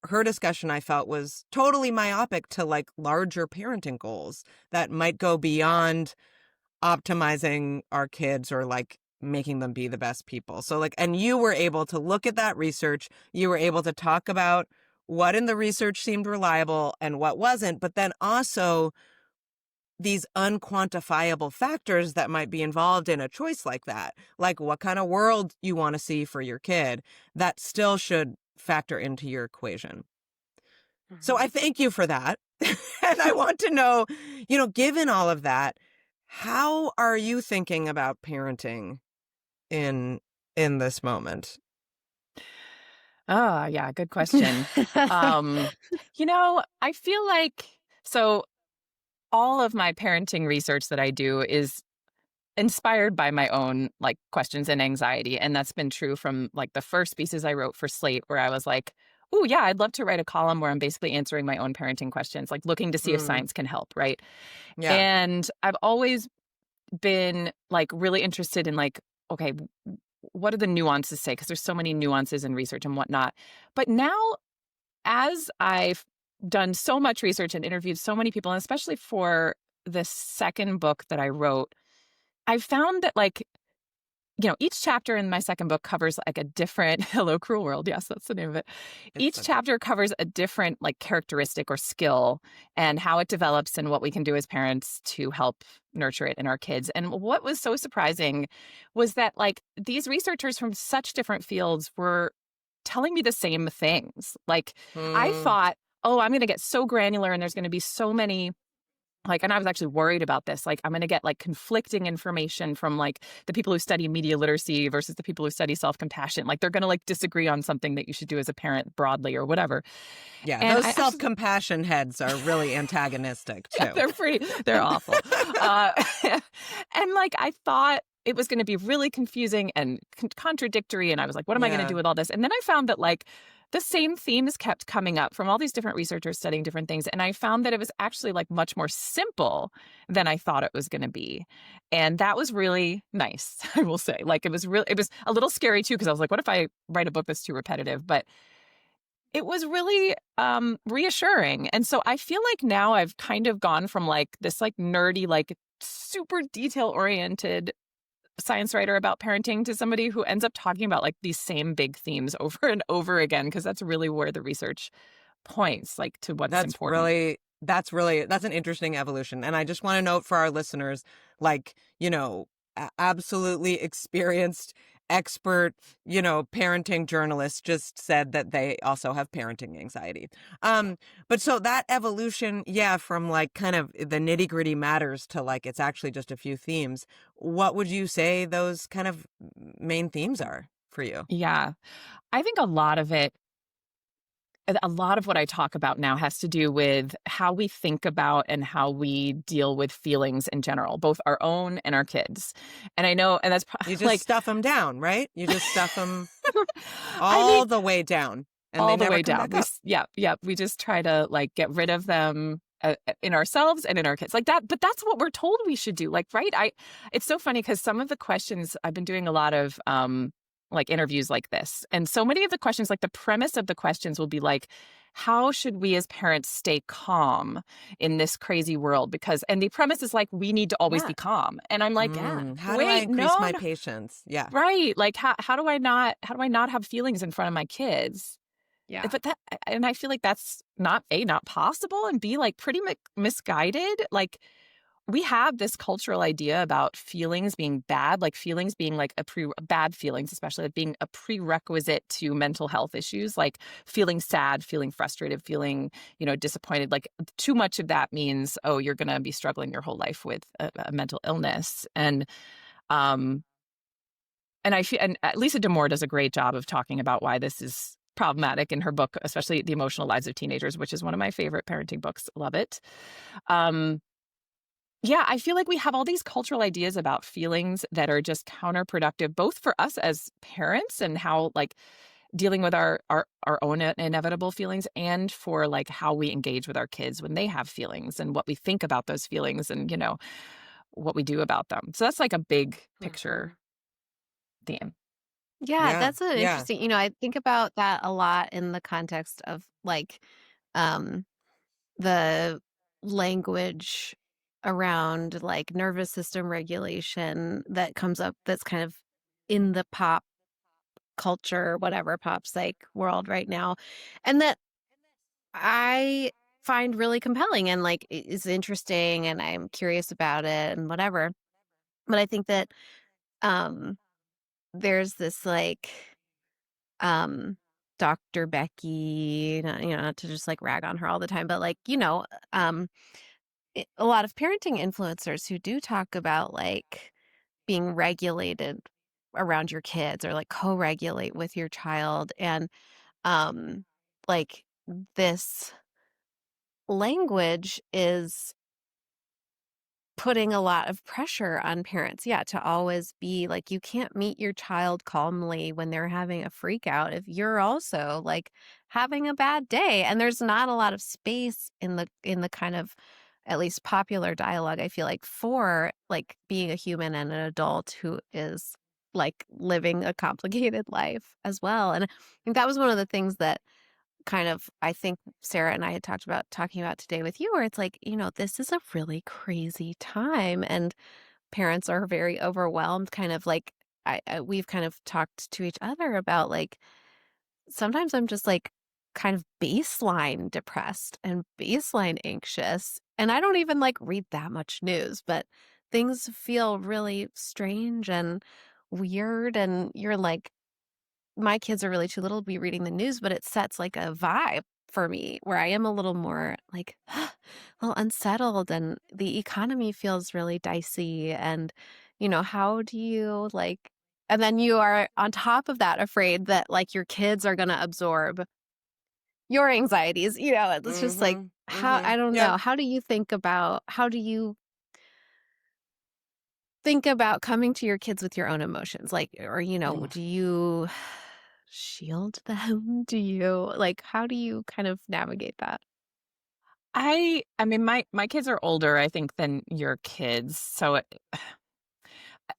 B: her discussion I felt was totally myopic to like larger parenting goals that might go beyond optimizing our kids or like making them be the best people. So like, and you were able to look at that research, you were able to talk about what in the research seemed reliable and what wasn't, but then also these unquantifiable factors that might be involved in a choice like that, like what kind of world you want to see for your kid, that still should factor into your equation. So I thank you for that. And I want to know, given all of that, how are you thinking about parenting in this moment?
C: Oh, yeah, good question. I feel like all of my parenting research that I do is inspired by my own like questions and anxiety. And that's been true from like the first pieces I wrote for Slate, where I was like, oh, yeah, I'd love to write a column where I'm basically answering my own parenting questions, like looking to see if science can help. Right.
B: Yeah.
C: And I've always been like really interested in like, okay, what do the nuances say? Because there's so many nuances in research and whatnot. But now, as I've done so much research and interviewed so many people, and especially for the second book that I wrote, I found that like, each chapter in my second book covers like a different Hello Cruel World. Yes, that's the name of it. Each chapter covers a different like characteristic or skill and how it develops and what we can do as parents to help nurture it in our kids. And what was so surprising was that like these researchers from such different fields were telling me the same things. Like I thought, oh, I'm going to get so granular and there's going to be so many and I was actually worried about this. Like, I'm going to get like conflicting information from like the people who study media literacy versus the people who study self-compassion. Like, they're going to like disagree on something that you should do as a parent broadly or whatever.
B: Yeah, and those self-compassion heads are really antagonistic too.
C: Yeah, they're awful. And like, I thought it was going to be really confusing and contradictory. And I was like, what am I going to do with all this? And then I found that like, the same themes kept coming up from all these different researchers studying different things. And I found that it was actually like much more simple than I thought it was going to be. And that was really nice, I will say. Like it was a little scary too, because I was like, what if I write a book that's too repetitive? But it was really reassuring. And so I feel like now I've kind of gone from like this like nerdy, like super detail oriented science writer about parenting to somebody who ends up talking about like these same big themes over and over again, because that's really where the research points like to what's important.
B: that's an interesting evolution. And I just want to note for our listeners, like, absolutely experienced expert, parenting journalist just said that they also have parenting anxiety. But so that evolution, yeah, from like kind of the nitty gritty matters to like, it's actually just a few themes. What would you say those kind of main themes are for you?
C: Yeah. I think a lot of what I talk about now has to do with how we think about and how we deal with feelings in general, both our own and our kids. And I know, and that's
B: You just
C: like,
B: stuff them down, right? You just stuff them
C: I mean,
B: all the way down and they
C: all the
B: never
C: way
B: come
C: down.
B: back up.
C: Yeah. We just try to like get rid of them in ourselves and in our kids like that. But that's what we're told we should do. Like, right. It's so funny because some of the questions I've been doing a lot of, like interviews like this. And so many of the questions, like the premise of the questions will be like, how should we as parents stay calm in this crazy world? And the premise is like, we need to always
B: Yeah.
C: be calm. And I'm like,
A: Yeah.
B: How do I
C: wait,
B: increase
C: no,
B: my
C: no,
B: patience? Yeah.
C: right. Like, how do I not have feelings in front of my kids?
A: Yeah.
C: But and I feel like that's not possible, and B, like pretty misguided. Like, we have this cultural idea about feelings being bad, like feelings being like bad feelings, especially like being a prerequisite to mental health issues, like feeling sad, feeling frustrated, feeling, disappointed. Like too much of that means, oh, you're going to be struggling your whole life with a mental illness. Um, and I feel, and Lisa D'Amour does a great job of talking about why this is problematic in her book, especially The Emotional Lives of Teenagers, which is one of my favorite parenting books. Love it. Yeah, I feel like we have all these cultural ideas about feelings that are just counterproductive, both for us as parents and how like dealing with our own inevitable feelings, and for like how we engage with our kids when they have feelings and what we think about those feelings and, what we do about them. So that's like a big
A: Mhm.
C: picture theme.
A: Yeah,
B: Yeah.
A: that's an
B: Yeah.
A: interesting, I think about that a lot in the context of like um the language around like nervous system regulation that comes up that's kind of in the pop culture, whatever pop psych world right now. And that I find really compelling and like is interesting and I'm curious about it and whatever. But I think that um there's this like um Dr. Becky, not to just like rag on her all the time, but like, um a lot of parenting influencers who do talk about like being regulated around your kids or like co-regulate with your child and um like this language is putting a lot of pressure on parents, yeah, to always be like, you can't meet your child calmly when they're having a freak out if you're also like having a bad day. And there's not a lot of space in the kind of at least popular dialogue, I feel like, for like being a human and an adult who is like living a complicated life as well. And I think that was one of the things that kind of I think Sarah and I had talking about today with you, where it's like, this is a really crazy time and parents are very overwhelmed, kind of like we've kind of talked to each other about like sometimes I'm just like kind of baseline depressed and baseline anxious and I don't even like read that much news, but things feel really strange and weird and you're like my kids are really too little to be reading the news, but it sets like a vibe for me where I am a little more like a little unsettled and the economy feels really dicey. And, how do you like, and then you are on top of that afraid that like your kids are going to absorb your anxieties, it's just like,
B: Mhm.
A: how,
B: Mhm.
A: I don't
B: Yeah.
A: know. How do you think about coming to your kids with your own emotions? Like, or,
B: Mm.
A: do you shield them? Do you like, how do you kind of navigate that?
C: I mean, my kids are older, I think, than your kids.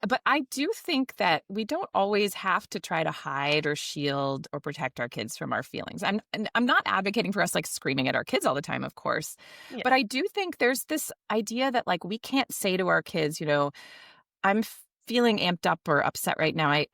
C: But I do think that we don't always have to try to hide or shield or protect our kids from our feelings. I'm not advocating for us like screaming at our kids all the time, of course. But
A: Yeah.
C: I do think there's this idea that like we can't say to our kids, I'm feeling amped up or upset right now. I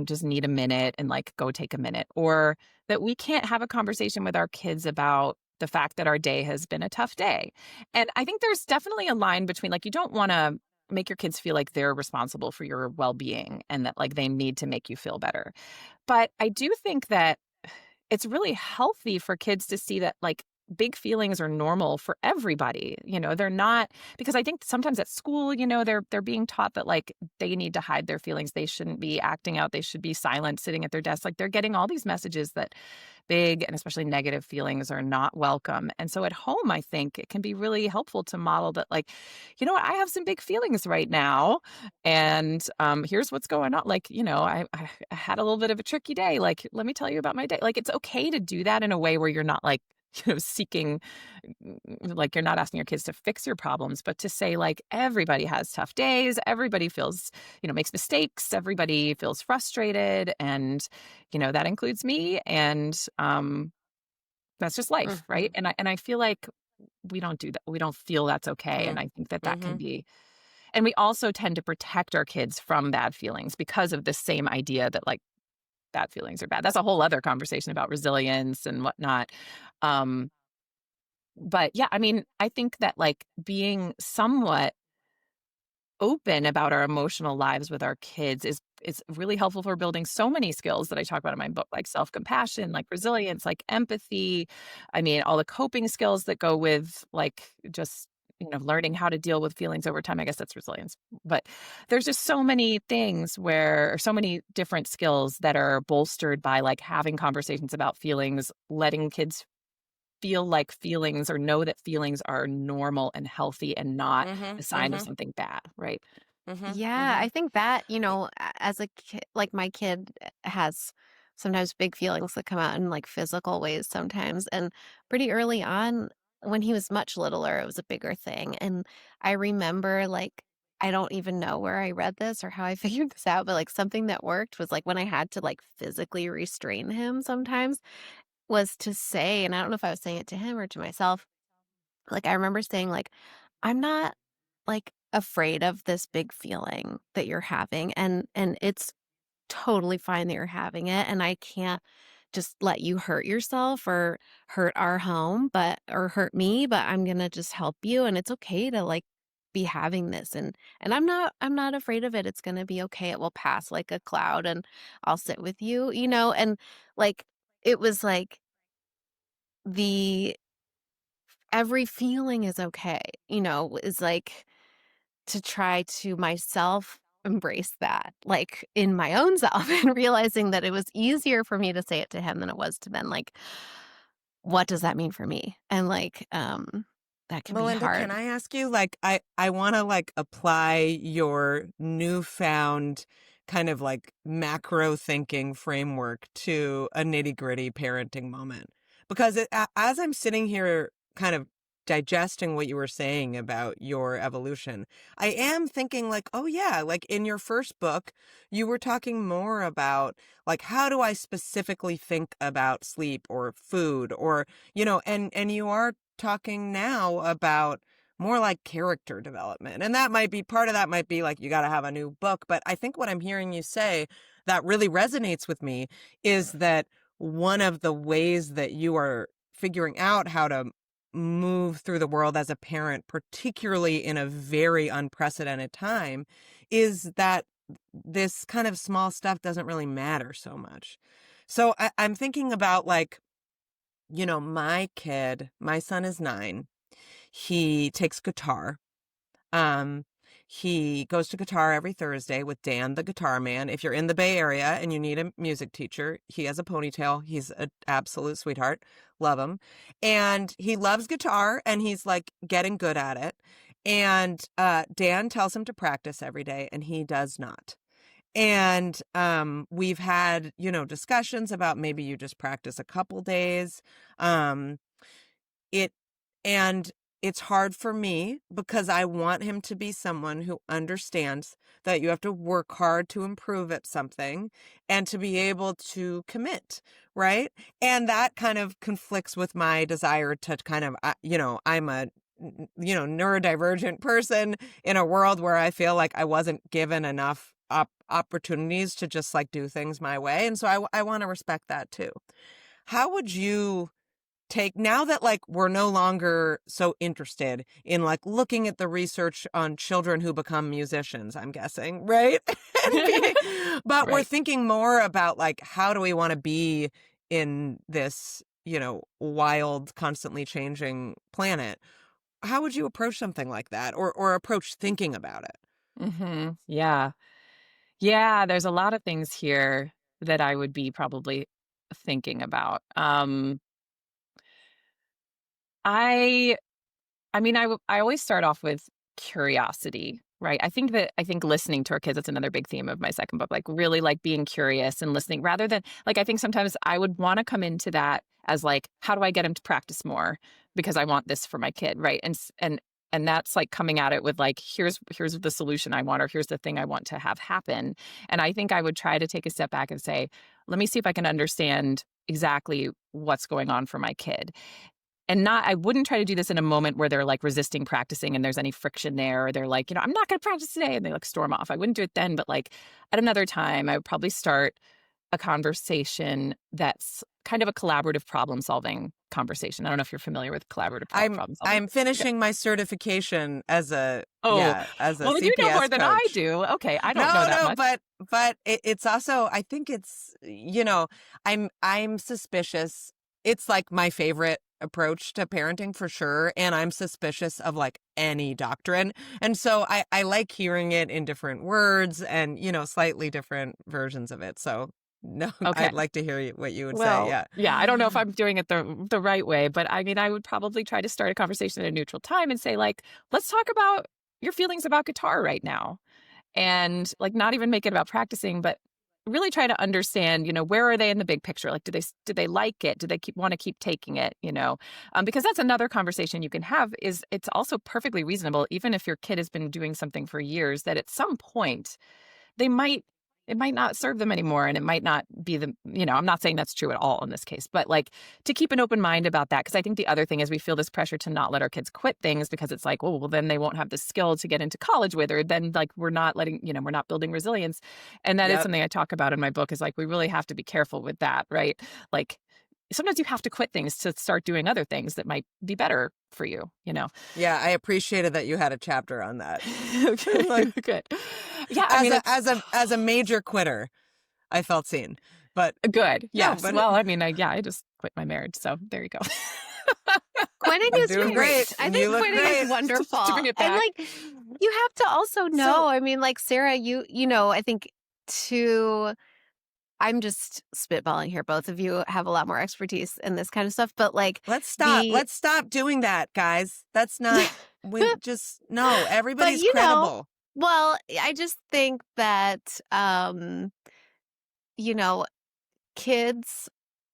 C: just need a minute and like go take a minute. Or that we can't have a conversation with our kids about the fact that our day has been a tough day. And I think there's definitely a line between, like, you don't want to make your kids feel like they're responsible for your well-being and that like they need to make you feel better. But I do think that it's really healthy for kids to see that like big feelings are normal for everybody. They're not, because I think sometimes at school, they're being taught that like they need to hide their feelings. They shouldn't be acting out. They should be silent, sitting at their desk. Like they're getting all these messages that big and especially negative feelings are not welcome. And so at home, I think it can be really helpful to model that, like, you know what, I have some big feelings right now. And here's what's going on. Like, I had a little bit of a tricky day. Like, let me tell you about my day. Like, it's okay to do that in a way where you're not like, seeking, like, you're not asking your kids to fix your problems, but to say, like, everybody has tough days. Everybody feels, makes mistakes. Everybody feels frustrated. And, that includes me. And that's just life. Right.
A: Mhm.
C: And I feel like we don't do that. We don't feel that's okay. And
B: Mm.
C: I think that can
B: Mhm.
C: be, and we also tend to protect our kids from bad feelings because of the same idea that like bad feelings are bad. That's a whole other conversation about resilience and whatnot. Um, but yeah, I mean, I think that like being somewhat open about our emotional lives with our kids is really helpful for building so many skills that I talk about in my book, like self-compassion, like resilience, like empathy. I mean, all the coping skills that go with like just learning how to deal with feelings over time. I guess that's resilience. But there's just so many things or so many different skills that are bolstered by like having conversations about feelings, letting kids feel like feelings or know that feelings are normal and healthy and not
B: Mhm.
C: a sign of
B: Mhm.
C: something bad, right?
B: Mhm.
A: Yeah,
B: Mhm.
A: I think that, as a kid, like my kid has sometimes big feelings that come out in like physical ways sometimes. And pretty early on, when he was much littler, it was a bigger thing. And I remember like, I don't even know where I read this or how I figured this out, but like something that worked was like when I had to like physically restrain him sometimes was to say, and I don't know if I was saying it to him or to myself, like, I remember saying, like, "I'm not, like, afraid of this big feeling that you're having, and it's totally fine that you're having it, and I can't just let you hurt yourself or hurt our home, or hurt me, but I'm gonna just help you, and it's okay to, like, be having this, and I'm not afraid of it. It's gonna be okay. It will pass like a cloud, and I'll sit with you," and, like, it was like the every feeling is okay, is like to try to myself embrace that, like in my own self and realizing that it was easier for me to say it to him than it was to then like, what does that mean for me? And like, that can be
B: Melinda, can
A: hard.
B: I ask you, like, I want to like apply your newfound kind of like macro thinking framework to a nitty-gritty parenting moment. Because as I'm sitting here kind of digesting what you were saying about your evolution, I am thinking like, oh yeah, like in your first book, you were talking more about like how do I specifically think about sleep or food or and you are talking now about more like character development. And that might be part of that might be like you got to have a new book, but I think what I'm hearing you say that really resonates with me is that one of the ways that you are figuring out how to move through the world as a parent, particularly in a very unprecedented time, is that this kind of small stuff doesn't really matter so much. So I'm thinking about like my kid, my son is 9. He takes guitar. Um, he goes to guitar every Thursday with Dan, the guitar man. If you're in the Bay Area and you need a music teacher, he has a ponytail. He's an absolute sweetheart. Love him. And he loves guitar and he's like getting good at it. And Dan tells him to practice every day and he does not. And we've had, discussions about maybe you just practice a couple days. Um, it and it's hard for me because I want him to be someone who understands that you have to work hard to improve at something and to be able to commit, right? And that kind of conflicts with my desire to kind of, I'm a neurodivergent person in a world where I feel like I wasn't given enough opportunities to just like do things my way. And so I want to respect that too. How would you now that like we're no longer so interested in like looking at the research on children who become musicians, I'm guessing, right? But we're
C: Right.
B: thinking more about like, how do we want to be in this, wild, constantly changing planet? How would you approach something like that, or approach thinking about it?
C: Yeah. Yeah, there's a lot of things here that I would be probably thinking about. I I mean, I always start off with curiosity, right? I think listening to our kids, that's another big theme of my second book, like really like being curious and listening rather than like I think sometimes I would want to come into that as like, how do I get him to practice more? Because I want this for my kid, right? And that's like coming at it with like, here's the solution I want, or here's the thing I want to have happen. And I think I would try to take a step back and say, let me see if I can understand exactly what's going on for my kid. And not I wouldn't try to do this in a moment where they're, like, resisting practicing and there's any friction there, or they're like, "I'm not gonna practice today," and they, like, storm off. I wouldn't do it then, but, like, at another time, I would probably start a conversation that's kind of a collaborative problem-solving conversation. I don't know if you're familiar with collaborative
B: I'm
C: problem solving.
B: I'm
C: Okay.
B: finishing my certification as a
C: Oh,
B: as a
C: well, then you know more
B: CPS
C: than I
B: coach.
C: do. Okay, I don't know
B: No,
C: that
B: no,
C: much.
B: but it's also, I think it's, I'm suspicious. It's like my favorite approach to parenting for sure, and I'm suspicious of like any doctrine. And so I like hearing it in different words and, slightly different versions of it. So no,
C: Okay.
B: I'd like to hear what you would say.
C: Well,
B: Yeah.
C: yeah, I don't know if I'm doing it the right way, but I mean, I would probably try to start a conversation at a neutral time and say like, let's talk about your feelings about guitar right now. And like not even make it about practicing, but really try to understand, where are they in the big picture? Like, do they like it? Do they want to keep taking it? Because that's another conversation you can have. Is it's also perfectly reasonable, even if your kid has been doing something for years, that at some point they might it might not serve them anymore, and it might not be I'm not saying that's true at all in this case, but like to keep an open mind about that, because I think the other thing is we feel this pressure to not let our kids quit things because it's like, well, then they won't have the skill to get into college with, or then like we're not we're not building resilience. And that is
B: Yep.
C: something I talk about in my book, is like we really have to be careful with that, right? Like sometimes you have to quit things to start doing other things that might be better for you.
B: Yeah, I appreciated that you had a chapter on that.
C: Okay,
B: Like,
C: good. Yeah, I mean, it's
B: as a major quitter, I felt seen. But
C: good.
B: no,
C: Yes.
B: but
C: Well, I mean, I just quit my marriage, so there you go.
A: Quitting
B: you're
A: is
B: doing
A: great.
B: great.
A: I
B: And you
A: think
B: look
A: quitting
B: great.
A: is wonderful.
C: To bring it
A: And
C: back.
A: like you have to also know,
B: So
A: I mean, like Sarah, I think to I'm just spitballing here. Both of you have a lot more expertise in this kind of stuff, but like
B: let's stop.
A: the
B: Let's stop doing that, guys. That's not, we just, no,
A: but
B: everybody's credible.
A: well, I just think that you know, kids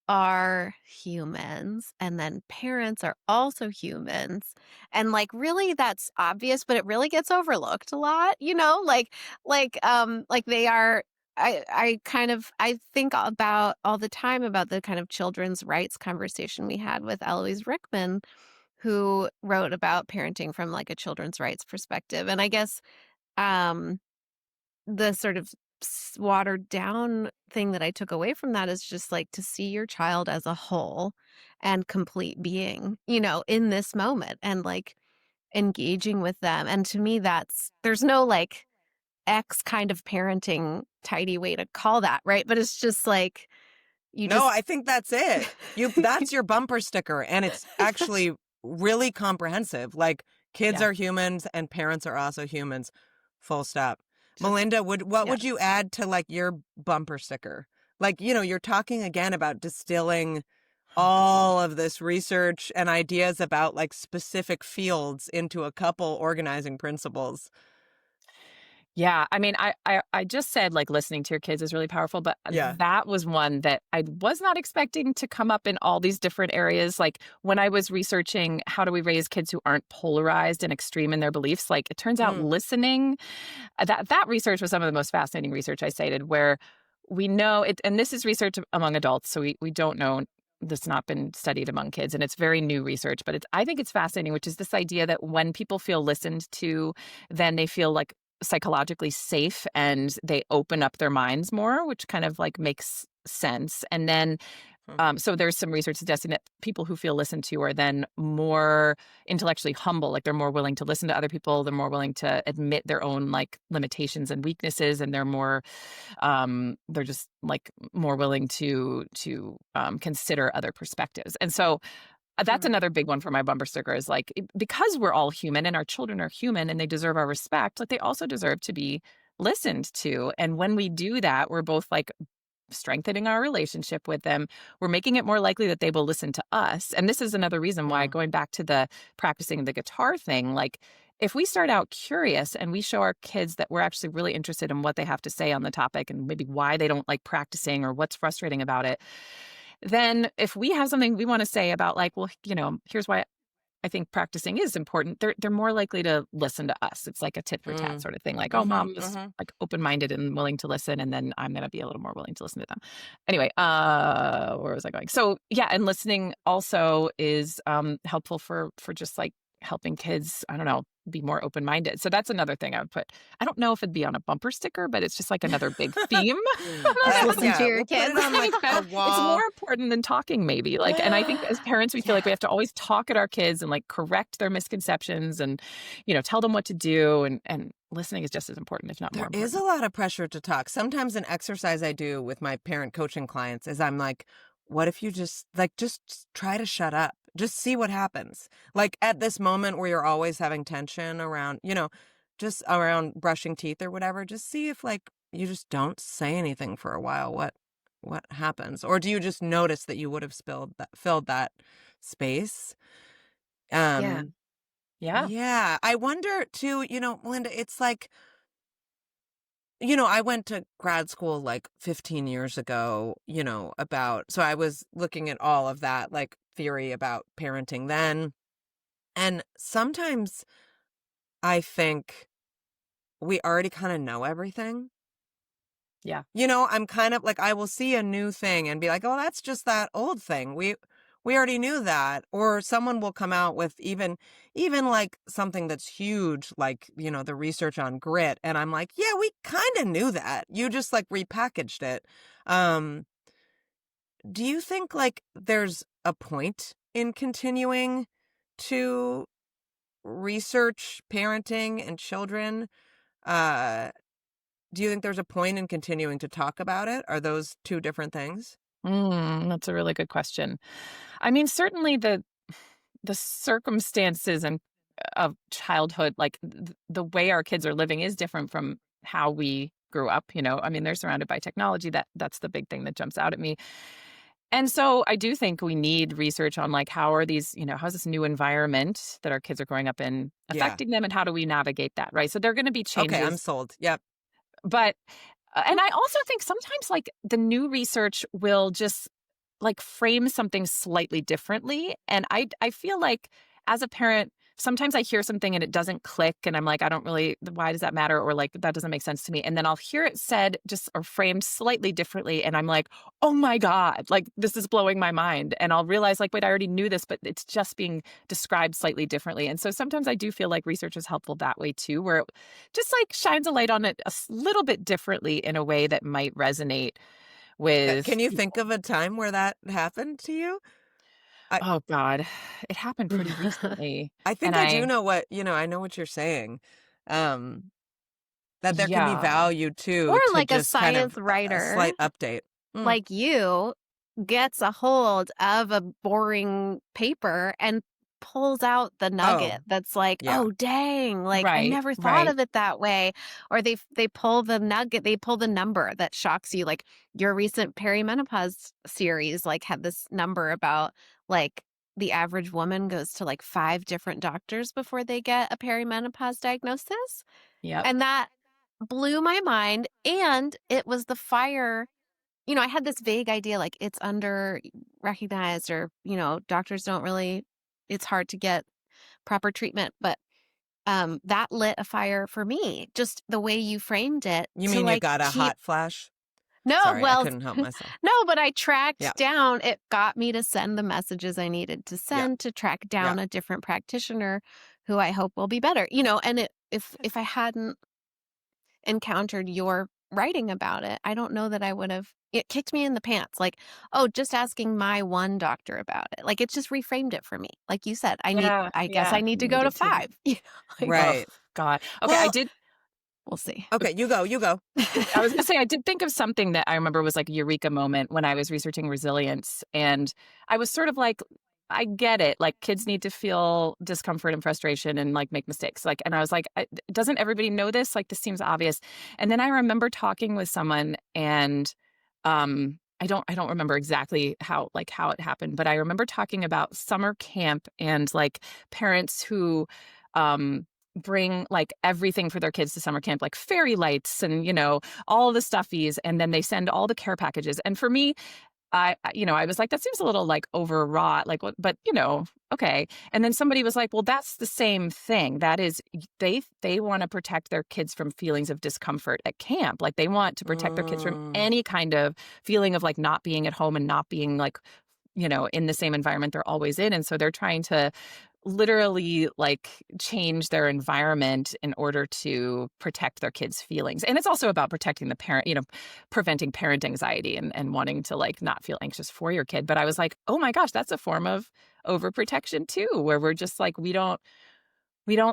A: are humans and then parents are also humans, and like really that's obvious, but it really gets overlooked a lot, like they are. I think about all the time about the kind of children's rights conversation we had with Eloise Rickman, who wrote about parenting from like a children's rights perspective. And I guess um the sort of watered down thing that I took away from that is just like to see your child as a whole and complete being, in this moment, and like engaging with them. And to me, there's no like X kind of parenting tidy way to call that, right? But it's just like you
B: No,
A: just
B: I think that's it. That's your bumper sticker. And it's actually really comprehensive. Like, kids
C: Yeah.
B: are humans and parents are also humans. Full stop.
C: Just
B: Melinda, what would you
C: yes.
B: add to like your bumper sticker? Like, you're talking again about distilling
C: Oh God.
B: all of this research and ideas about like specific fields into a couple organizing principles.
C: Yeah, I mean, I just said like listening to your kids is really powerful, but
B: Yeah.
C: that was one that I was not expecting to come up in all these different areas. Like when I was researching how do we raise kids who aren't polarized and extreme in their beliefs, like it turns out
B: Mm.
C: listening, that research was some of the most fascinating research I cited, where we know it, and this is research among adults, so we don't know. That's not been studied among kids, and it's very new research, but I think it's fascinating, which is this idea that when people feel listened to, then they feel like psychologically safe and they open up their minds more, which kind of like makes sense. And then So there's some research suggesting that people who feel listened to are then more intellectually humble, like they're more willing to listen to other people, they're more willing to admit their own like limitations and weaknesses, and they're just like more willing to consider other perspectives. And so that's
B: Mhm.
C: another big one for my bumper sticker is like because we're all human and our children are human and they deserve our respect, like they also deserve to be listened to. And when we do that, we're both like strengthening our relationship with them. We're making it more likely that they will listen to us. And this is another reason why,
B: Mm.
C: going back to the practicing the guitar thing, like if we start out curious and we show our kids that we're actually really interested in what they have to say on the topic and maybe why they don't like practicing or what's frustrating about it, then if we have something we want to say about like, well, here's why I think practicing is important, they're more likely to listen to us. It's like a tit for tat
B: Mm.
C: sort of thing. Like, oh,
B: Mhm,
C: mom is
B: mhm.
C: like open-minded and willing to listen, and then I'm gonna be a little more willing to listen to them. Anyway, where was I going? So yeah, and listening also is helpful for just like helping kids, I don't know, be more open-minded. So that's another thing I would put. I don't know if it'd be on a bumper sticker, but it's just like another big theme.
A: Just listen to
B: Yeah,
A: your
B: we'll put it
A: kids.
B: on, like,
C: Listening is
B: a
C: better. It's more
B: wall.
C: important than talking maybe, like and I think as parents, we feel like we
B: Yeah.
C: have to always talk at our kids and, like, correct their misconceptions and, tell them what to do, and listening is just as important, if not more
B: There is a
C: important.
B: lot of pressure to talk. Sometimes an exercise I do with my parent coaching clients is I'm like, what if you just try to shut up? Just see what happens. Like at this moment where you're always having tension around, just around brushing teeth or whatever, just see if like you just don't say anything for a while. What happens? Or do you just notice that you would have filled that space?
A: Yeah.
B: Um,
C: Yeah.
B: yeah. I wonder too, Melinda, it's like I went to grad school like 15 years ago, so I was looking at all of that, like theory about parenting then. And sometimes I think we already kind of know everything.
C: Yeah.
B: I'm kind of like, I will see a new thing and be like, oh, that's just that old thing. We already knew that. Or someone will come out with even like something that's huge, like, the research on grit. And I'm like, yeah, we kind of knew that. You just like repackaged it. Um, do you think like there's a point in continuing to research parenting and children? Uh, do you think there's a point in continuing to talk about it? Are those two different things?
C: That's a really good question. I mean, certainly the circumstances and of childhood, like, the way our kids are living is different from how we grew up. I mean, they're surrounded by technology, that's the big thing that jumps out at me. And so I do think we need research on like how's this new environment that our kids are growing up in
B: Yeah.
C: affecting them and how do we navigate that, right? So there are going to be
B: Okay, I'm
C: changes,
B: sold. Yep.
C: but and I also think sometimes like the new research will just like frame something slightly differently, and I feel like as a parent sometimes I hear something and it doesn't click and I'm like, I don't really, why does that matter, or like that doesn't make sense to me, and then I'll hear it said just or framed slightly differently and I'm like, oh my god, like this is blowing my mind, and I'll realize like, wait, I already knew this but it's just being described slightly differently. And so sometimes I do feel like research is helpful that way too, where it just like shines a light on it little bit differently in a way that might resonate with
B: Can you think
C: people.
B: of a time where that happened to you? I
C: Oh god, it happened pretty recently,
B: I
C: and
B: think I do know I know what you're saying. Um, that there can be
C: yeah.
B: value
A: Or
B: too to
A: like a
B: just kind
A: science
B: of a
A: writer
B: slight update. Mm.
A: like you gets a hold of a boring paper and pulls out the
B: Oh,
A: nugget that's like,
B: yeah.
A: "Oh, dang, like, I
C: Right,
A: never thought
C: right.
A: of it that way." Or they pull the nugget, they pull the number that shocks you, like, your recent perimenopause series, like, had this number about, like, the average woman goes to, like, 5 different doctors before they get a perimenopause diagnosis,
C: Yep.
A: and that blew my mind, and it was the fire. I had this vague idea like it's under recognized, or, doctors don't really, it's hard to get proper treatment, but that lit a fire for me. Just the way you framed it
B: You
A: to
B: mean you
A: like
B: got a
A: keep
B: hot flash?
A: no,
B: Sorry, I
A: well,
B: couldn't help myself.
A: no, but I
B: Yeah.
A: tracked down, it got me to send the messages I needed to
B: Yeah.
A: send to track
B: Yeah.
A: down a different practitioner who I hope will be better. And if I hadn't encountered your writing about it, I don't know that I would have it kicked me in the pants. Like, oh, just asking my one doctor about it. Like, it just reframed it for me. Like you said,
C: Yeah,
A: I guess I
C: yeah,
A: need to
C: you
A: go to
C: needed to.
A: 5. You know, like,
C: Oh
B: Right.
C: God. Okay, I
B: Well,
C: did.
A: we'll see.
B: okay, you go, you go.
C: I was gonna say I did think of something that I remember was like a eureka moment when I was researching resilience, and I was sort of like, I get it. Like kids need to feel discomfort and frustration and like make mistakes. Like, and I was like, doesn't everybody know this? Like, this seems obvious. And then I remember talking with someone, and I don't remember exactly how it happened, but I remember talking about summer camp and like parents who um bring like everything for their kids to summer camp, like fairy lights and, all the stuffies. And then they send all the care packages. And for me, I was like, that seems a little like overwrought, like what, but okay. And then somebody was like, well, that's the same thing. That is, they want to protect their kids from feelings of discomfort at camp. Like they want to protect their kids from
B: Mm.
C: any kind of feeling of like not being at home and not being like, in the same environment they're always in. And so they're trying to literally like change their environment in order to protect their kids' feelings. And it's also about protecting the parent, preventing parent anxiety and wanting to like not feel anxious for your kid. But I was like, oh my gosh, that's a form of overprotection too, where we're just like, we don't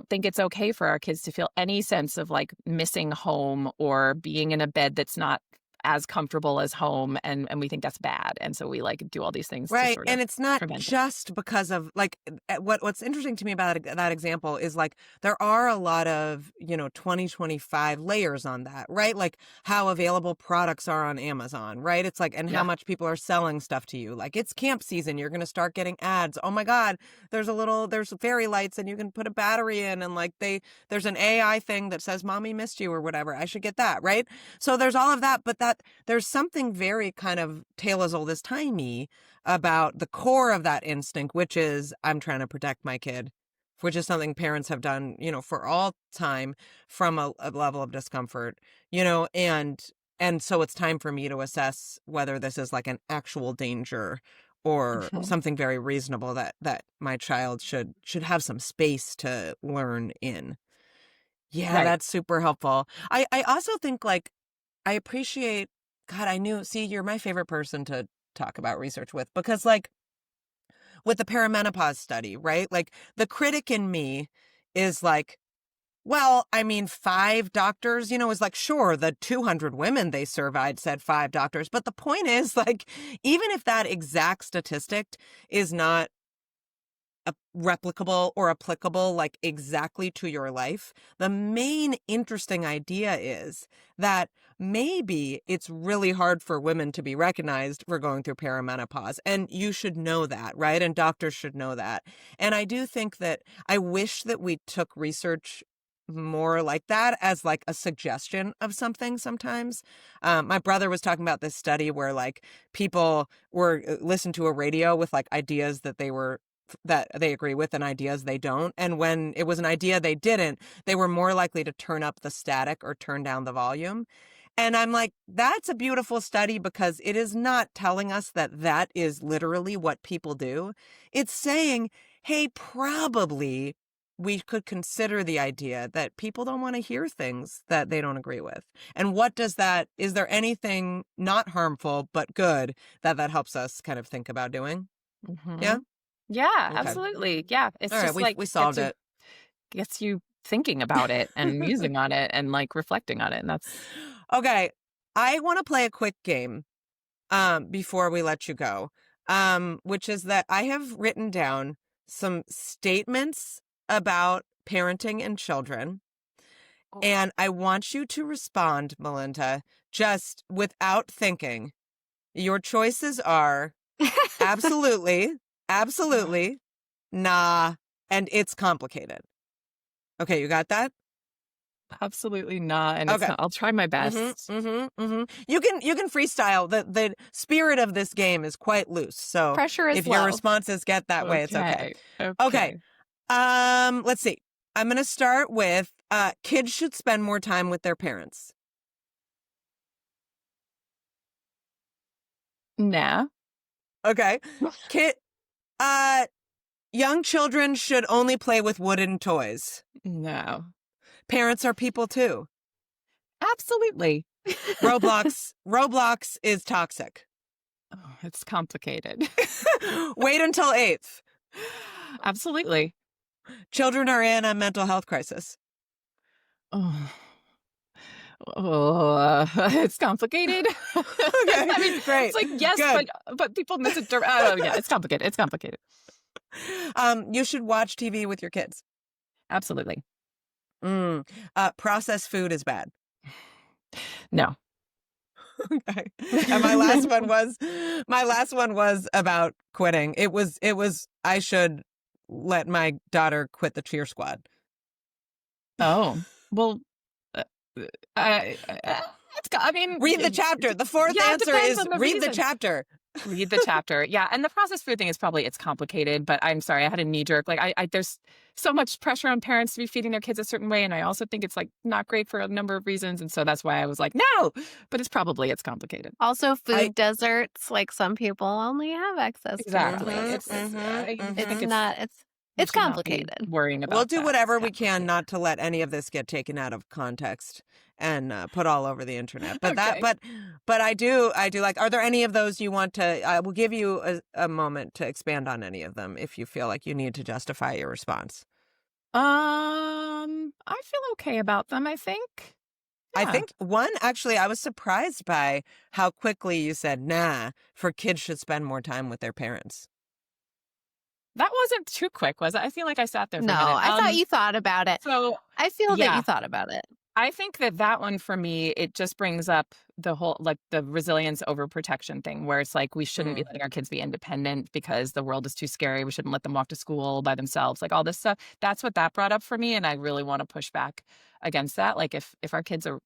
C: think it's okay for our kids to feel any sense of like missing home or being in a bed that's not as comfortable as home, and we think that's bad, and so we like do all these things to
B: Right.
C: sort
B: And
C: of
B: it's not
C: prevent it.
B: just because of like what's interesting to me about that example is like there are a lot of, 2025 layers on that, right? Like how available products are on Amazon, right? It's like, and how
C: Yeah.
B: much people are selling stuff to you. Like it's camp season, you're going to start getting ads. Oh my God, there's fairy lights and you can put a battery in, and like there's an AI thing that says mommy missed you or whatever. I should get that, right? So there's all of that, but there's something very kind of tale as old as time about the core of that instinct, which is I'm trying to protect my kid, which is something parents have done, for all time from a level of discomfort, and so it's time for me to assess whether this is like an actual danger or
C: Mhm.
B: something very reasonable that my child should have some space to learn in. Yeah,
C: Right.
B: that's super helpful. I also think like I appreciate, God, see, you're my favorite person to talk about research with because, like, with the perimenopause study, right? Like, the critic in me is like, well, I mean, 5 doctors, is like, sure, the 200 women they surveyed said 5 doctors. But the point is, like, even if that exact statistic is not replicable or applicable like exactly to your life, the main interesting idea is that maybe it's really hard for women to be recognized for going through perimenopause, and you should know that, right? And doctors should know that. And I do think that I wish that we took research more like that as like a suggestion of something sometimes. My brother was talking about this study where like people were listened to a radio with like ideas that they agree with and ideas they don't. And when it was an idea they didn't, they were more likely to turn up the static or turn down the volume. And I'm like, that's a beautiful study because it is not telling us that that is literally what people do. It's saying, hey, probably we could consider the idea that people don't want to hear things that they don't agree with. And is there anything not harmful but good that helps us kind of think about doing? Yeah?
C: Mhm. Yeah,
B: Okay.
C: absolutely. Yeah, it's
B: All right,
C: just
B: we
C: like
B: solved it.
C: gets you thinking about it and musing on it and like reflecting on it, and that's
B: Okay, I want to play a quick game before we let you go. Which is that I have written down some statements about parenting and children,
C: oh.
B: and I want you to respond, Melinda, just without thinking. Your choices are absolutely, absolutely, nah, and it's complicated. Okay, you got that?
C: Absolutely not, and it's
B: Okay.
C: not. I'll try my
B: Mm-hmm.
C: best.
B: Mm-hmm. Mm-hmm. You can freestyle. The spirit of this game is quite loose. So
A: Pressure is
B: if your
A: low.
B: responses get that way, it's okay.
C: Okay.
B: Okay.
C: Okay.
B: Let's see. I'm gonna start with kids should spend more time with their parents.
C: Nah.
B: Okay. Kid uh Young children should only play with wooden toys.
C: No.
B: Parents are people too.
C: Absolutely.
B: Roblox is toxic.
C: Oh, it's complicated.
B: Wait until 8th.
C: Absolutely.
B: Children are in a mental health crisis.
C: Oh. It's complicated.
B: Okay,
C: I mean,
B: great.
C: it's like, yes,
B: Good.
C: but people misinterpret. Oh, yeah, it's complicated. It's complicated.
B: You should watch TV with your kids.
C: Absolutely.
B: Processed food is bad.
C: No.
B: Okay. And my last one was about quitting. It was I should let my daughter quit the cheer squad.
C: Oh, well, I mean,
B: read the chapter. The fourth answer is read the chapter.
C: Read the chapter. Yeah. And the processed food thing is probably, it's complicated, but I'm sorry, I had a knee jerk. Like there's so much pressure on parents to be feeding their kids a certain way. And I also think it's like not great for a number of reasons. And so that's why I was like, no, but it's complicated.
A: Also food deserts, like some people only have access
C: Exactly.
A: to. It's complicated.
C: Worrying about
B: we'll do whatever we can not to let any of this get taken out of context and put all over the internet. But
C: Okay.
B: but I do like, are there any of those you want to, I will give you a moment to expand on any of them if you feel like you need to justify your response.
C: I feel okay about them, I think.
B: I think one, actually, I was surprised by how quickly you said, nah, for kids should spend more time with their parents.
C: That wasn't too quick, was it? I feel like I sat there for a minute.
A: I thought you thought about it.
C: So
A: I feel that you thought about it.
C: I think that one for me, it just brings up the whole, like the resilience over protection thing, where it's like, we shouldn't be letting our kids be independent because the world is too scary. We shouldn't let them walk to school by themselves, like all this stuff. That's what that brought up for me. And I really want to push back against that. Like if our kids are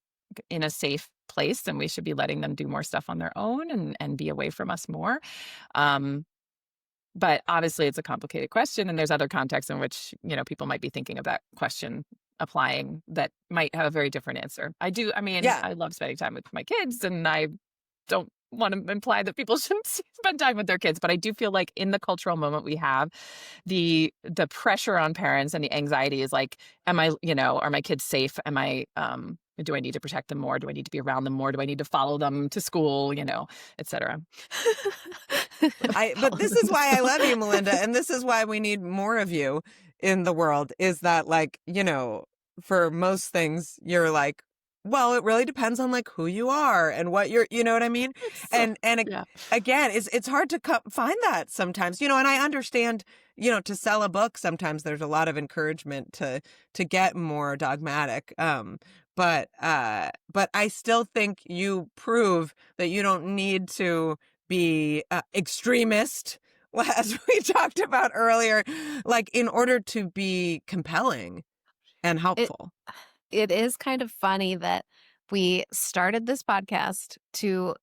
C: in a safe place, then we should be letting them do more stuff on their own and be away from us more. But obviously it's a complicated question, and there's other contexts in which, people might be thinking of that question applying that might have a very different answer. I love spending time with my kids, and I don't want to imply that people shouldn't spend time with their kids, but I do feel like in the cultural moment we have, the pressure on parents and the anxiety is like, are my kids safe? Do I need to protect them more? Do I need to be around them more? Do I need to follow them to school, et cetera?
B: But this is why I love you, Melinda. And this is why we need more of you in the world, is that, like, for most things, you're like, well, it really depends on like who you are and what you're, you know what I mean? Again, it's hard to find that sometimes, and I understand, to sell a book, sometimes there's a lot of encouragement to get more dogmatic. But I still think you prove that you don't need to be extremist, as we talked about earlier, like in order to be compelling and helpful.
A: It is kind of funny that we started this podcast to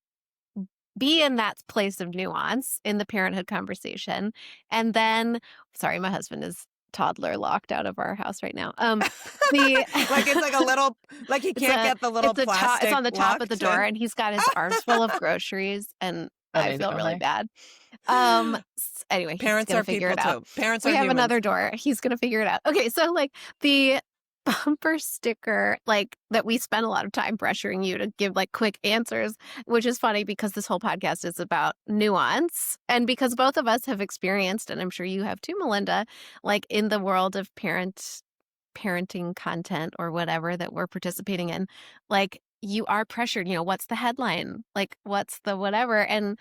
A: be in that place of nuance in the parenthood conversation. And then, sorry, my husband is toddler locked out of our house right now.
B: Like it's like a little, like he can't get the little plastic.
A: It's on the top of the door, and he's got his arms full of groceries, and I feel really bad. Anyway,
B: parents are
A: figure
B: people
A: it out.
B: Too. Parents
A: we
B: are
A: have
B: humans.
A: Another door. He's gonna figure it out. Okay, so like the bumper sticker, like that we spent a lot of time pressuring you to give like quick answers, which is funny because this whole podcast is about nuance, and because both of us have experienced, and I'm sure you have too, Melinda, like in the world of parenting content or whatever that we're participating in, like you are pressured, what's the headline, like what's the whatever, and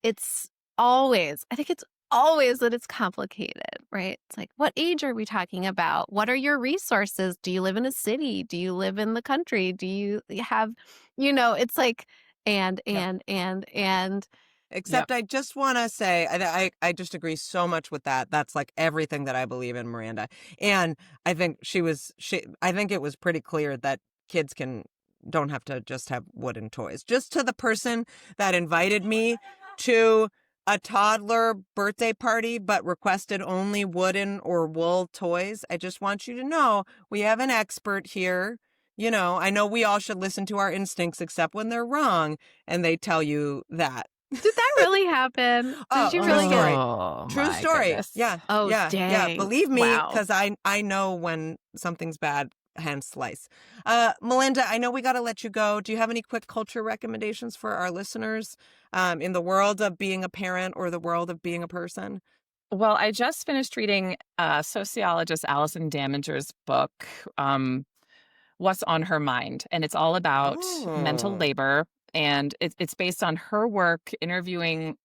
A: it's always, I think it's always that it's complicated, right? It's like, what age are we talking about? What are your resources? Do you live in a city? Do you live in the country? Do you have, it's like, and.
B: Except I just want to say, I just agree so much with that. That's like everything that I believe in, Miranda. And I think I think it was pretty clear that kids don't have to just have wooden toys. Just to the person that invited me to a toddler birthday party but requested only wooden or wool toys, I just want you to know we have an expert here. I know we all should listen to our instincts except when they're wrong, and they tell you that.
A: Did that really happen? Did you really get it?
B: True story.
C: Goodness.
B: Yeah.
A: Oh,
B: yeah.
A: dang.
B: Yeah. Believe me,
A: Wow.
B: because I know when something's bad hand slice. Melinda, I know we got to let you go. Do you have any quick culture recommendations for our listeners in the world of being a parent or the world of being a person?
C: Well, I just finished reading sociologist Alison Daminger's book, What's on Her Mind, and it's all about mental
B: Oh.
C: labor, and it's based on her work interviewing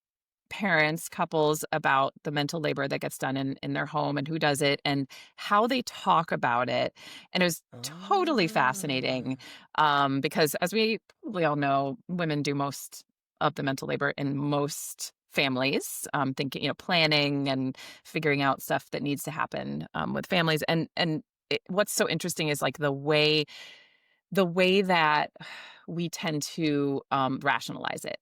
C: parents, couples about the mental labor that gets done in their home and who does it and how they talk about it. And it was totally fascinating because, as we probably all know, women do most of the mental labor in most families, thinking, planning and figuring out stuff that needs to happen with families. And what's so interesting is like the way that we tend to rationalize it.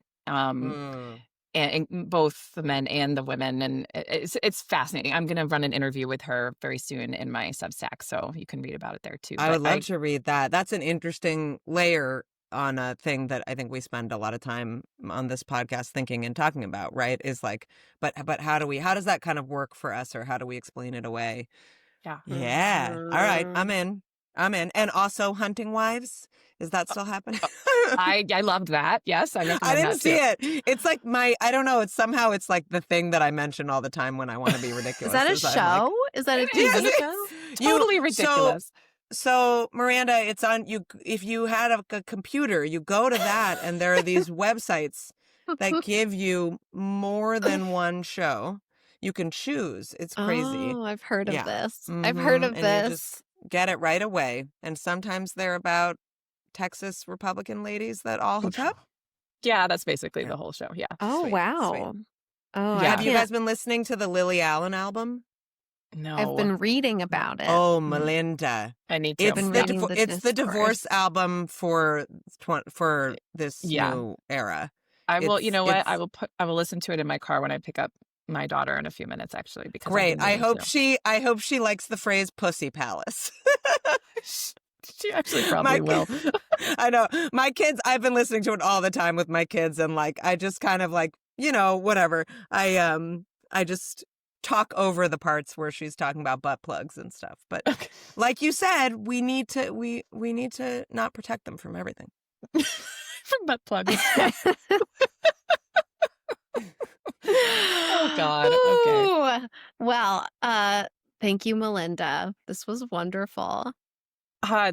C: And both the men and the women, and it's fascinating. I'm going to run an interview with her very soon in my Substack, so you can read about it there too.
B: I would love to read that. That's an interesting layer on a thing that I think we spend a lot of time on this podcast thinking and talking about, right? Is like, but how does that kind of work for us, or how do we explain it away?
C: Yeah.
B: Yeah. All right. I'm in. And also Hunting Wives. Is that still happening?
C: I loved that. Yes, I recommend
B: I didn't
C: that
B: see
C: too.
B: it. It's like I don't know. It's somehow it's like the thing that I mention all the time when I want to be ridiculous.
A: Is that a show? Is that a TV show?
C: Totally ridiculous.
B: So Miranda, it's on you. If you had a computer, you go to that, and there are these websites that give you more than one show. You can choose. It's crazy.
A: Oh, I've heard of this.
B: Mm-hmm.
A: I've heard of
B: and
A: this.
B: You just get it right away. And sometimes they're about Texas Republican ladies that all hook up.
C: Yeah, that's basically the whole show. Yeah.
A: Oh,
B: Sweet,
A: wow.
B: Sweet.
A: Oh,
B: yeah. Have you guys been listening to the Lily Allen album?
C: No.
A: I've been reading about it.
B: Oh, Melinda.
C: I need to.
B: It's the divorce album for this new era.
C: I will, you know what? I will listen to it in my car when I pick up my daughter in a few minutes, actually. Because
B: great. I hope she likes the phrase "pussy palace."
C: She actually probably will.
B: I know my kids. I've been listening to it all the time with my kids, and like I just kind of like whatever. I just talk over the parts where she's talking about butt plugs and stuff. But like you said, we need to not protect them from everything.
C: From butt plugs. Oh God. Okay.
A: Well, thank you, Melinda. This was wonderful.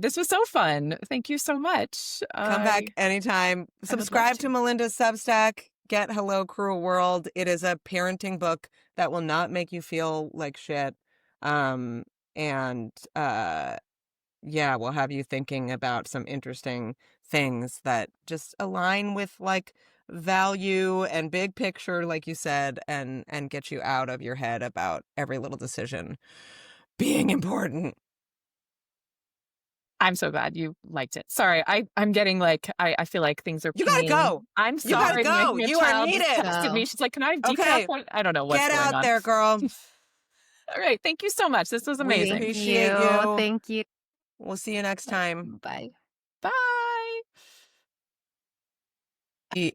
C: This was so fun. Thank you so much.
B: Come back anytime. Subscribe to Melinda's Substack. Get Hello Cruel World. It is a parenting book that will not make you feel like shit. We'll have you thinking about some interesting things that just align with like value and big picture, like you said, and get you out of your head about every little decision being important.
C: I'm so glad you liked it. Sorry, I'm getting like I feel like things are.
B: You gotta go.
C: I'm sorry.
B: You gotta go. You are needed.
C: Texted me. She's like, "Can I decaf one?" I don't know what's
B: going on. Get out there, girl.
C: All right. Thank you so much. This was amazing.
B: We appreciate you.
A: Thank you.
B: We'll see you next time.
A: Bye.
C: Bye.